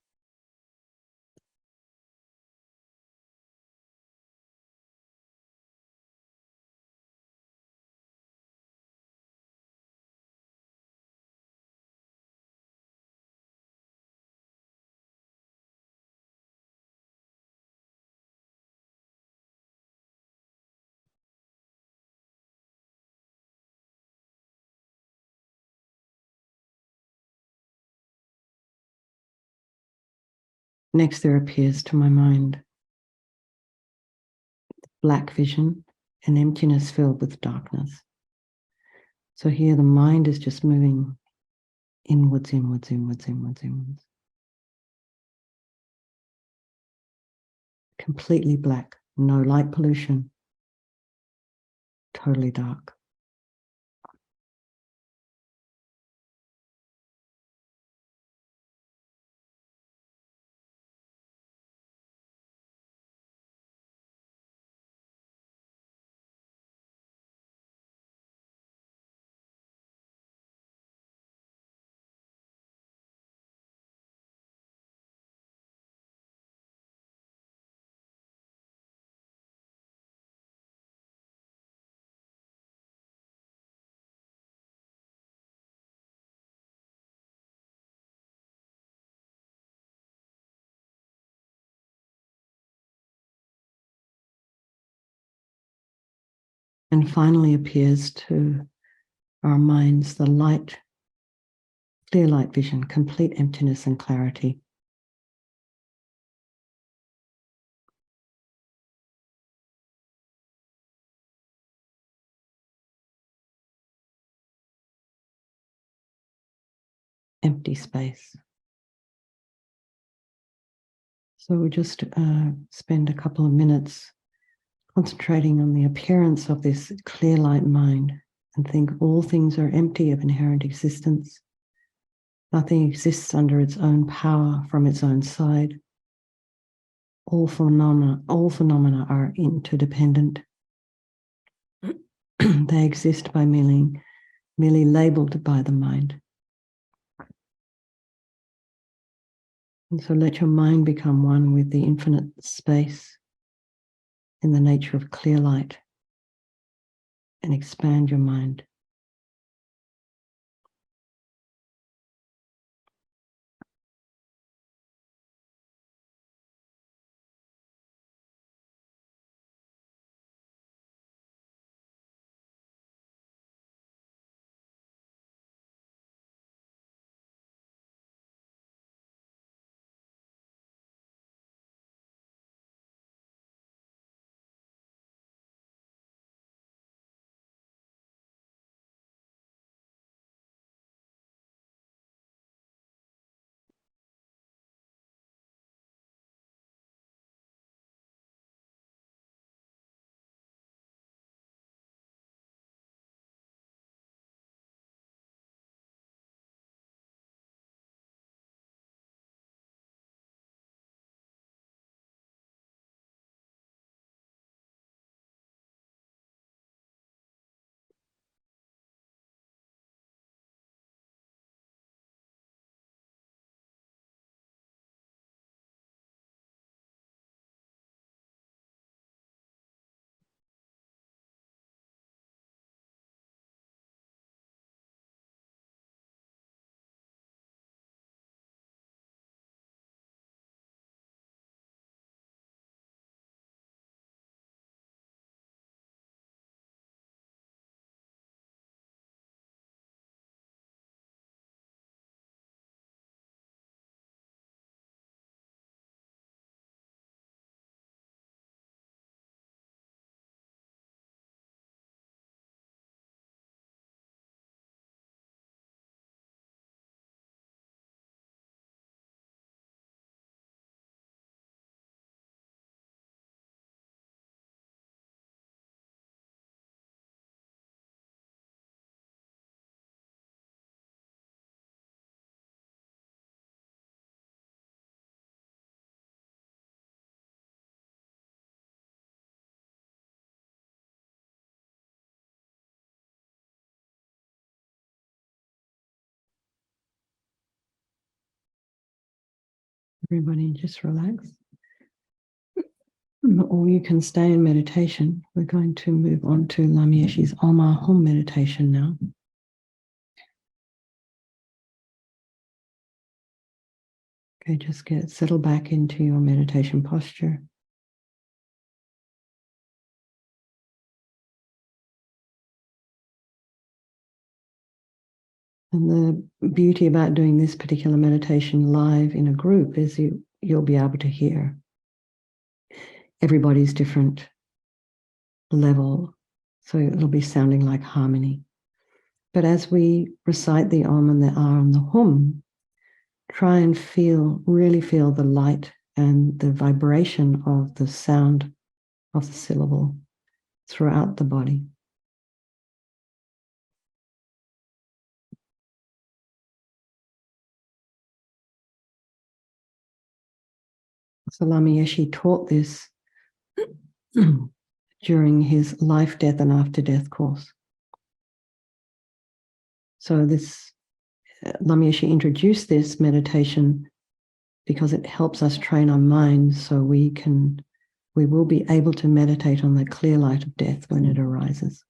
Next, there appears to my mind black vision and emptiness filled with darkness. So here the mind is just moving inwards, inwards, inwards, inwards, inwards. Completely black, no light pollution, totally dark. And finally appears to our minds the light, clear light vision, complete emptiness and clarity. Empty space. So we just spend a couple of minutes concentrating on the appearance of this clear light mind and think all things are empty of inherent existence. Nothing exists under its own power from its own side. All phenomena are interdependent. They exist by merely labeled by the mind. And so let your mind become one with the infinite space in the nature of clear light and expand your mind. Everybody just relax. Or you can stay in meditation. We're going to move on to Lama Yeshe's Om Hum meditation now. Okay, just settle back into your meditation posture. And the beauty about doing this particular meditation live in a group is you'll be able to hear everybody's different level. So it'll be sounding like harmony. But as we recite the Om and the Ah and the Hum, try and really feel the light and the vibration of the sound of the syllable throughout the body. So Lama Yeshe taught this during his life, death, and after death course. So this Lama Yeshe introduced this meditation because it helps us train our minds so we will be able to meditate on the clear light of death when it arises.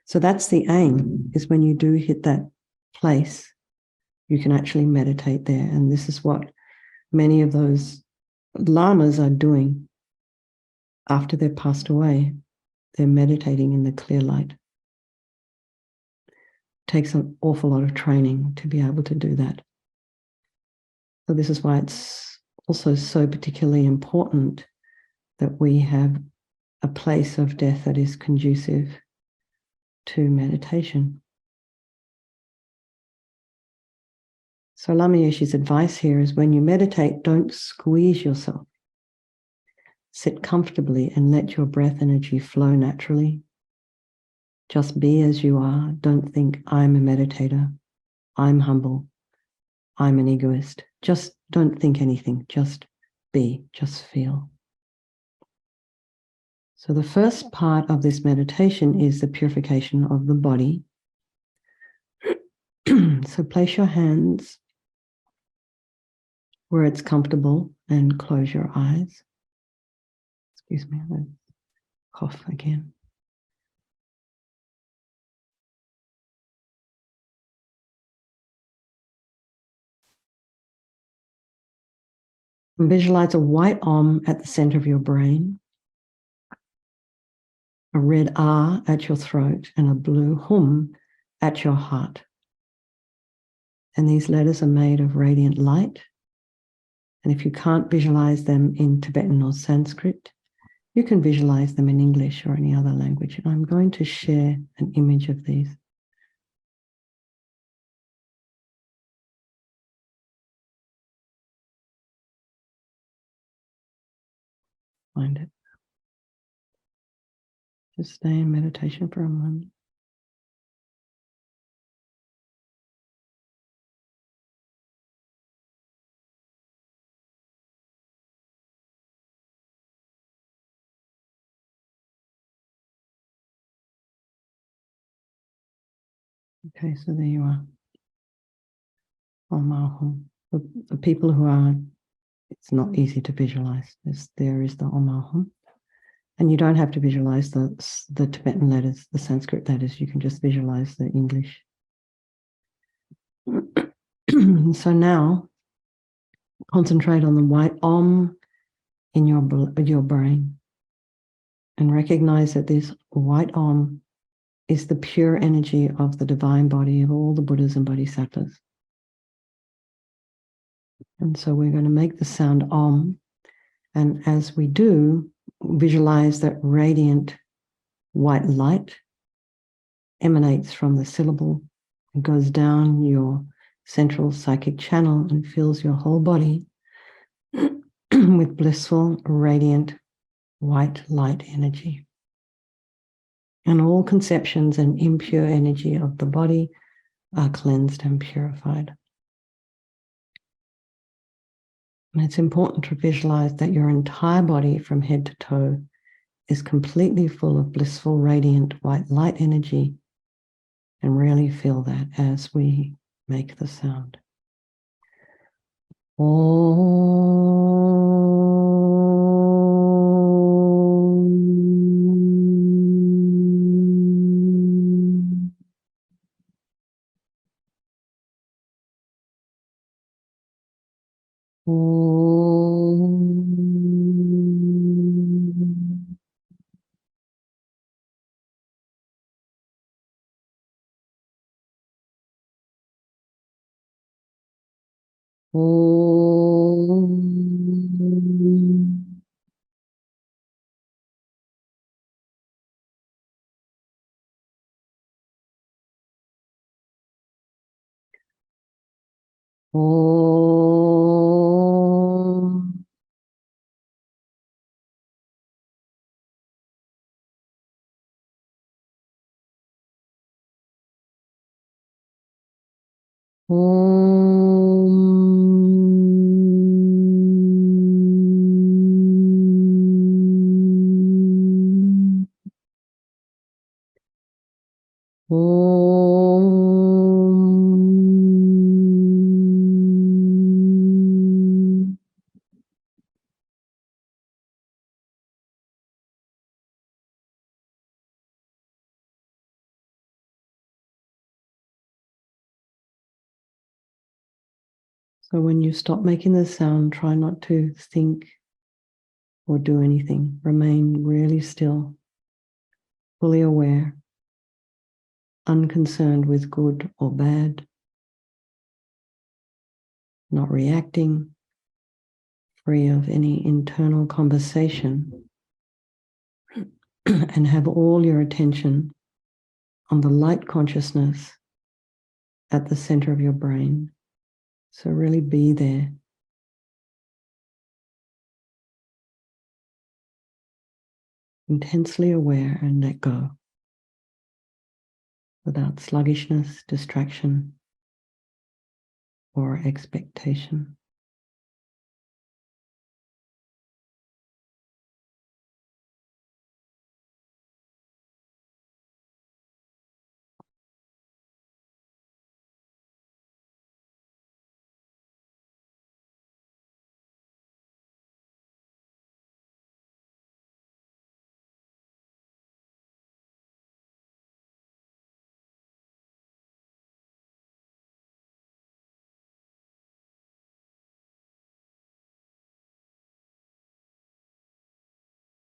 So that's the aim, is when you do hit that place, you can actually meditate there. And this is what many of those lamas are doing after they've passed away. They're meditating in the clear light. It takes an awful lot of training to be able to do that. So this is why it's also so particularly important that we have a place of death that is conducive to meditation. So Lama Yeshe's advice here is when you meditate, don't squeeze yourself. Sit comfortably and let your breath energy flow naturally. Just be as you are. Don't think, I'm a meditator, I'm humble, I'm an egoist. Just don't think anything. Just be, just feel. So the first part of this meditation is the purification of the body. So place your hands where it's comfortable and close your eyes. Excuse me, I'm going to cough again. And visualize a white Om at the center of your brain, a red Ah at your throat, and a blue Hum at your heart. And these letters are made of radiant light. And if you can't visualize them in Tibetan or Sanskrit, you can visualize them in English or any other language. And I'm going to share an image of these. Find it. Just stay in meditation for a moment. Okay, so there you are. Om Hum. For people who are, it's not easy to visualize. There is the Om Hum. And you don't have to visualize the Tibetan letters, the Sanskrit letters. You can just visualize the English. So now, concentrate on the white Om in your brain and recognize that this white Om is the pure energy of the divine body of all the Buddhas and Bodhisattvas. And so we're going to make the sound Om. And as we do, visualize that radiant white light emanates from the syllable and goes down your central psychic channel and fills your whole body with blissful, radiant, white light energy. And all conceptions and impure energy of the body are cleansed and purified. And it's important to visualize that your entire body from head to toe is completely full of blissful, radiant, white light energy, and really feel that as we make the sound. Om. Om. Om. Om. Om. Om. So when you stop making the sound, try not to think or do anything. Remain really still, fully aware, unconcerned with good or bad, not reacting, free of any internal conversation, and have all your attention on the light consciousness at the center of your brain. So really be there. Intensely aware and let go without sluggishness, distraction, or expectation.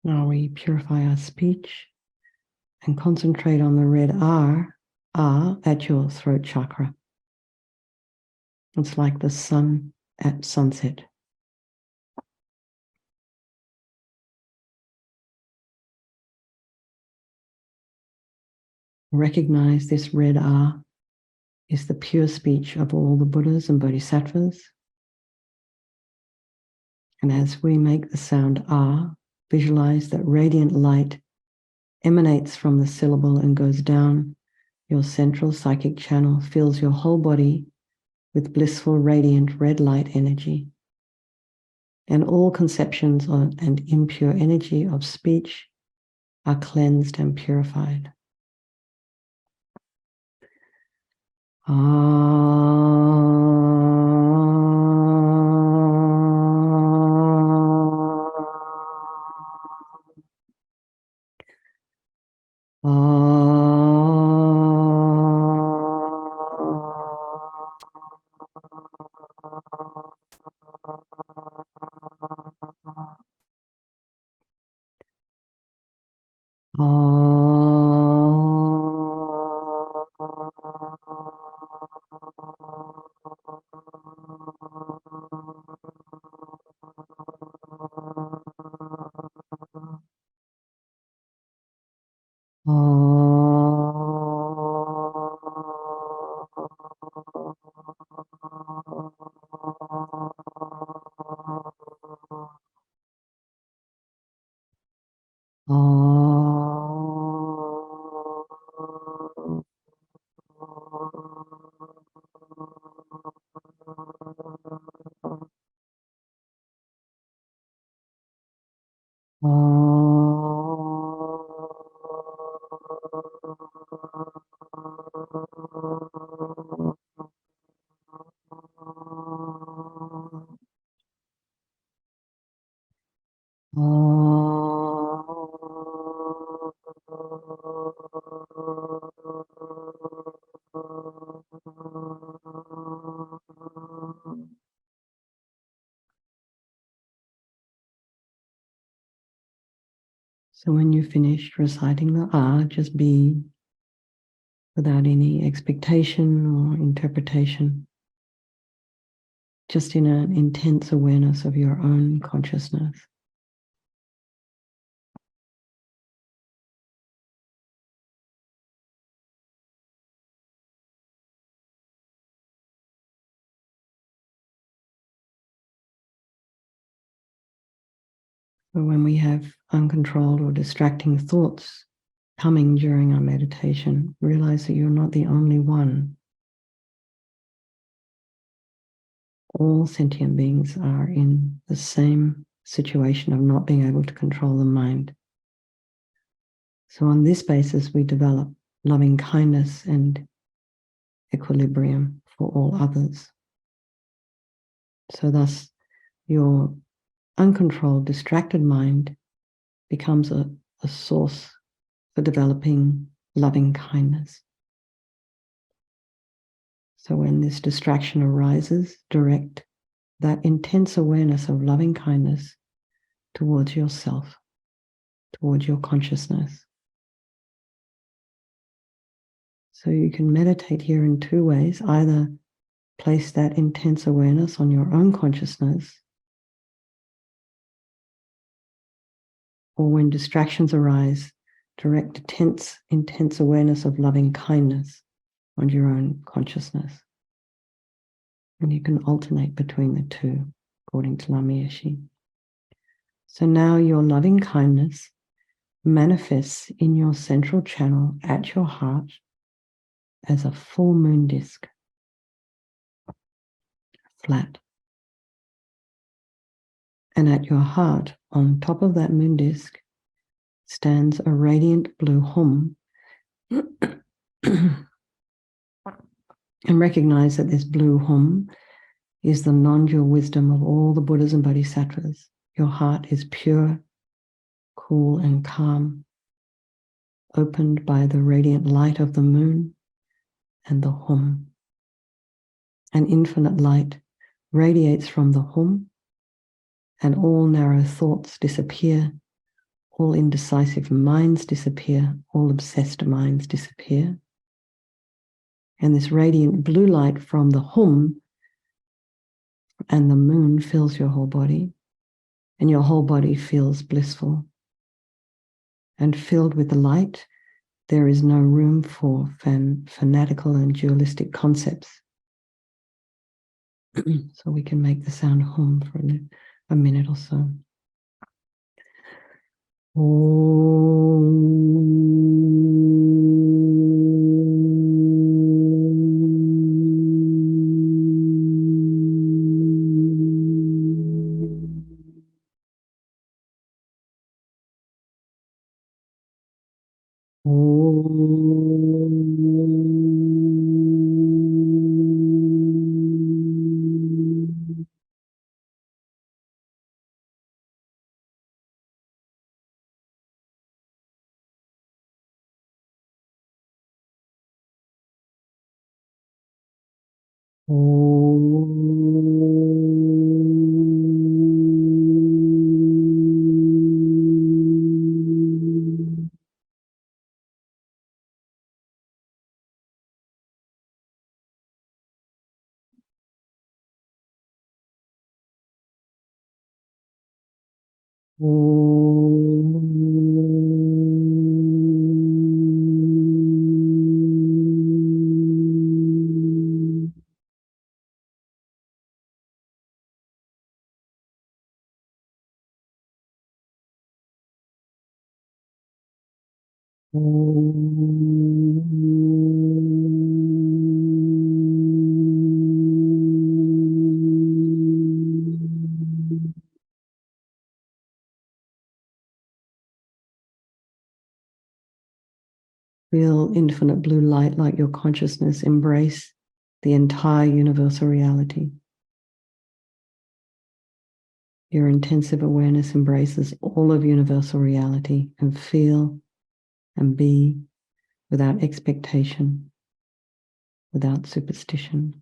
Now we purify our speech and concentrate on the red R at your throat chakra. It's like the sun at sunset. Recognize this red R is the pure speech of all the Buddhas and Bodhisattvas. And as we make the sound R, visualize that radiant light emanates from the syllable and goes down your central psychic channel, fills your whole body with blissful, radiant red light energy. And all conceptions and impure energy of speech are cleansed and purified. So when you're finished reciting the ah, just be without any expectation or interpretation, just in an intense awareness of your own consciousness. But when we have uncontrolled or distracting thoughts coming during our meditation, realize that you're not the only one. All sentient beings are in the same situation of not being able to control the mind. So on this basis, we develop loving kindness and equilibrium for all others. So thus, your uncontrolled, distracted mind becomes a source for developing loving kindness. So when this distraction arises, direct that intense awareness of loving kindness towards yourself, towards your consciousness. So you can meditate here in two ways. Either place that intense awareness on your own consciousness, or when distractions arise, direct intense awareness of loving kindness on your own consciousness. And you can alternate between the two, according to Lama Yeshe. So now your loving kindness manifests in your central channel at your heart as a full moon disk, flat. And at your heart, on top of that moon disk, stands a radiant blue hum. And recognize that this blue hum is the non-dual wisdom of all the Buddhas and Bodhisattvas. Your heart is pure, cool, and calm, opened by the radiant light of the moon and the hum. An infinite light radiates from the hum, and all narrow thoughts disappear, all indecisive minds disappear, all obsessed minds disappear. And this radiant blue light from the hum and the moon fills your whole body, and your whole body feels blissful. And filled with the light, there is no room for fanatical and dualistic concepts. So we can make the sound hum for a minute or so. Feel infinite blue light like your consciousness embrace the entire universal reality. Your intensive awareness embraces all of universal reality and feel and be without expectation. without superstition.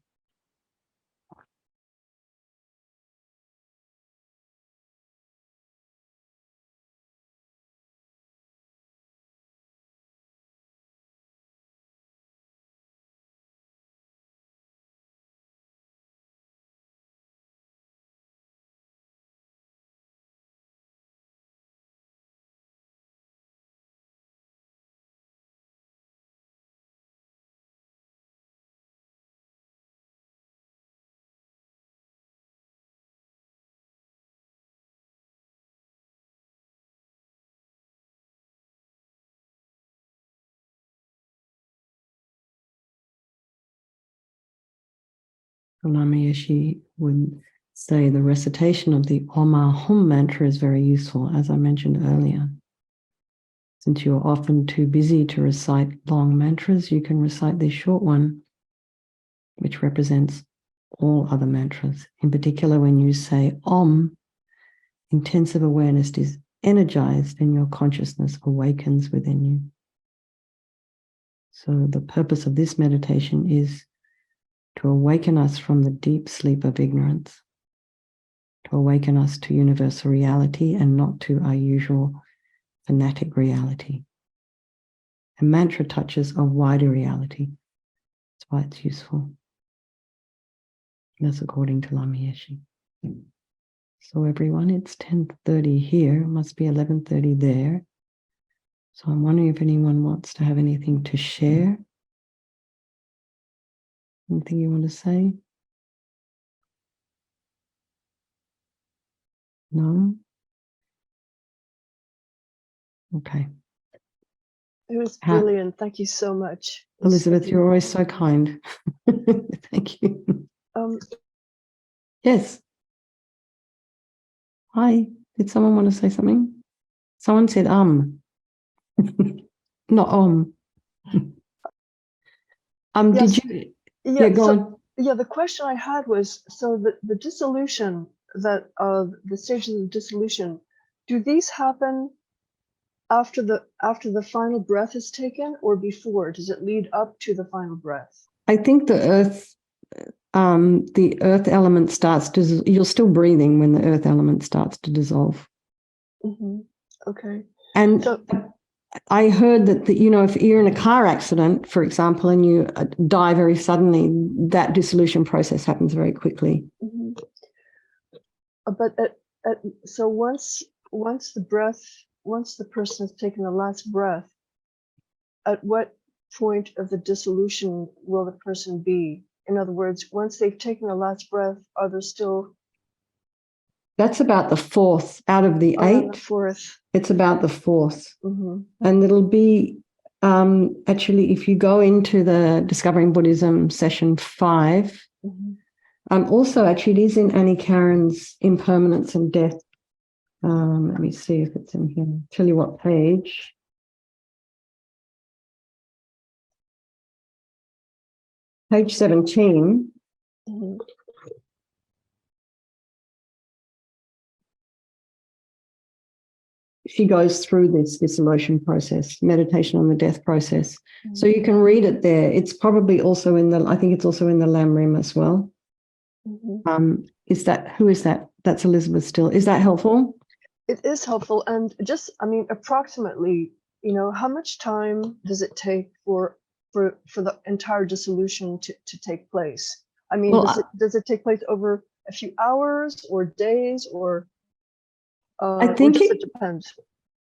Lama Yeshe would say the recitation of the Om Hum mantra is very useful, as I mentioned earlier. Since you're often too busy to recite long mantras, you can recite this short one, which represents all other mantras. In particular, when you say Om, intensive awareness is energized and your consciousness awakens within you. So the purpose of this meditation is to awaken us from the deep sleep of ignorance, to awaken us to universal reality and not to our usual fanatic reality. A mantra touches a wider reality. That's why it's useful. That's according to Lama Yeshe. So everyone, it's 10:30 here. It must be 11:30 there. So I'm wondering if anyone wants to have anything to share. Anything you want to say? No? Okay. It was brilliant. Thank you so much. Elizabeth, you're always so kind. Thank you. Yes. Hi. Did someone want to say something? Someone said not Yes. Did you? Yeah, go on. Yeah, the question I had was, so the dissolution, that the stages of dissolution, do these happen after the final breath is taken or before? Does it lead up to the final breath? I think the earth element starts to, you're still breathing when the earth element starts to dissolve. Mm-hmm. Okay. And so, I heard that, if you're in a car accident, for example, and you die very suddenly, that dissolution process happens very quickly. Mm-hmm. But so once the person has taken the last breath, at what point of the dissolution will the person be? In other words, once they've taken the last breath, are there still? That's about the fourth out of the 8. The fourth. It's about the fourth. Mm-hmm. And it'll be, actually, if you go into the Discovering Buddhism session 5, also actually it is in Annie Karen's Impermanence and Death. Let me see if it's in here. I'll tell you what page. Page 17. Mm-hmm. She goes through this dissolution process, meditation on the death process. Mm-hmm. So you can read it there. It's probably also I think it's also in the Lam Rim as well. Mm-hmm. Who is that? That's Elizabeth still. Is that helpful? It is helpful. And just, approximately, how much time does it take for the entire dissolution to take place? Does it take place over a few hours or days, or I think it depends?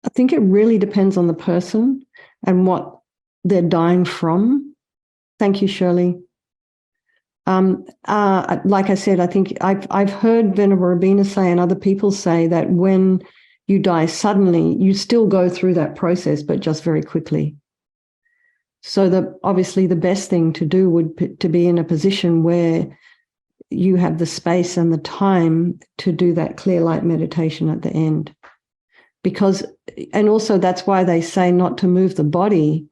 I think it really depends on the person and what they're dying from. Thank you, Shirley. Like I said, I think I've heard Venerable Rabina say and other people say that when you die suddenly, you still go through that process, but just very quickly. So obviously the best thing to do would to be in a position where you have the space and the time to do that clear light meditation at the end. And also that's why they say not to move the body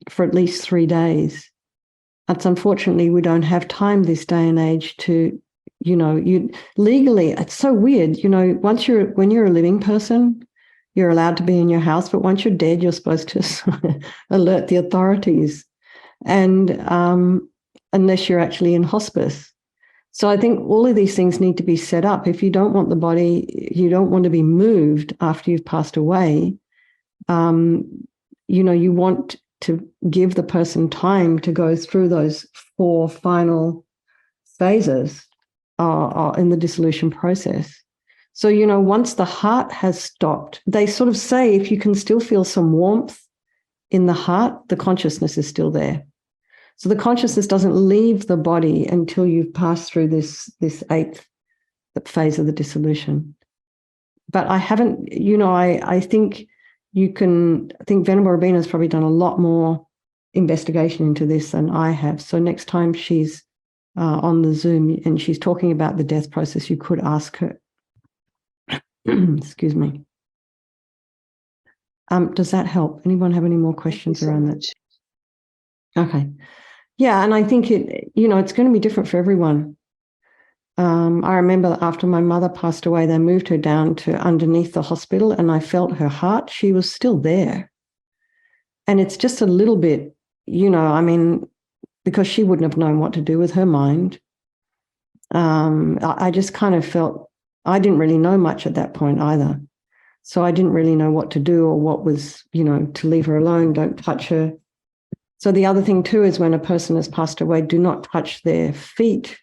for at least 3 days. It's unfortunately, we don't have time this day and age to, legally, it's so weird. When you're a living person, you're allowed to be in your house, but once you're dead, you're supposed to alert the authorities. And unless you're actually in hospice. So I think all of these things need to be set up. If you don't want the body, you don't want to be moved after you've passed away, you want to give the person time to go through those 4 final phases in the dissolution process. So, once the heart has stopped, they sort of say if you can still feel some warmth in the heart, the consciousness is still there. So the consciousness doesn't leave the body until you've passed through this 8th phase of the dissolution. But I haven't, I think Venerable Robina has probably done a lot more investigation into this than I have. So next time she's on the Zoom and she's talking about the death process, you could ask her. Excuse me. Does that help? Anyone have any more questions around that? Okay. Yeah, and I think it's going to be different for everyone. I remember after my mother passed away, they moved her down to underneath the hospital and I felt her heart. She was still there. And it's just a little bit, because she wouldn't have known what to do with her mind. I just kind of felt, I didn't really know much at that point either. So I didn't really know what to do or what was, to leave her alone, don't touch her. So the other thing too is when a person has passed away, do not touch their feet.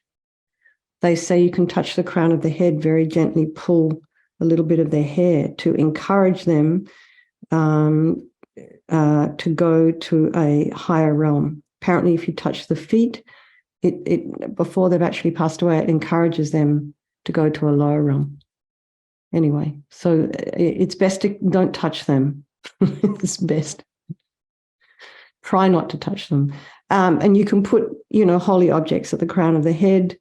They say you can touch the crown of the head, very gently pull a little bit of their hair to encourage them to go to a higher realm. Apparently, if you touch the feet, it before they've actually passed away, it encourages them to go to a lower realm. Anyway, so it's best to don't touch them. It's best. Try not to touch them. And you can put, holy objects at the crown of the head.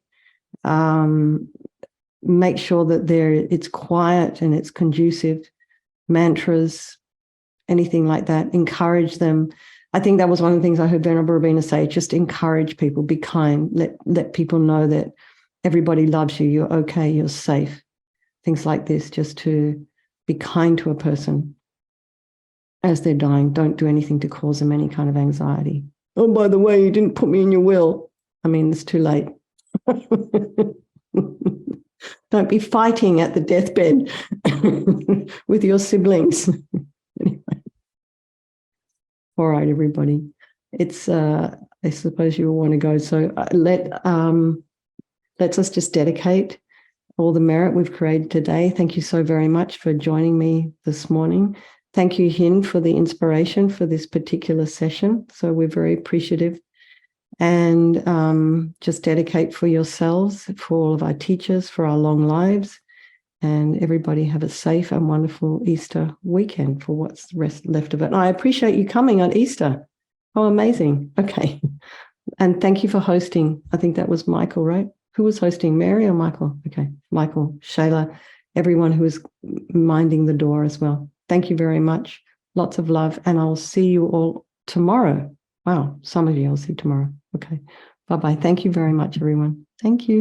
Make sure that it's quiet and it's conducive. Mantras, anything like that. Encourage them. I think that was one of the things I heard Venerable Robina say, just encourage people, be kind, let people know that everybody loves you, you're okay, you're safe. Things like this, just to be kind to a person as they're dying. Don't do anything to cause them any kind of anxiety. Oh, by the way, you didn't put me in your will. I mean, it's too late. Don't be fighting at the deathbed with your siblings. Anyway. All right, everybody. It's I suppose you all want to go. So let's us just dedicate all the merit we've created today. Thank you so very much for joining me this morning. Thank you, Hin, for the inspiration for this particular session. So we're very appreciative. And just dedicate for yourselves, for all of our teachers, for our long lives. And everybody have a safe and wonderful Easter weekend for what's the rest left of it. And I appreciate you coming on Easter. Oh, amazing. Okay. And thank you for hosting. I think that was Michael, right? Who was hosting, Mary or Michael? Okay, Michael, Shayla, everyone who was minding the door as well. Thank you very much. Lots of love. And I'll see you all tomorrow. Wow, some of you I'll see tomorrow. Okay, bye-bye. Thank you very much, everyone. Thank you.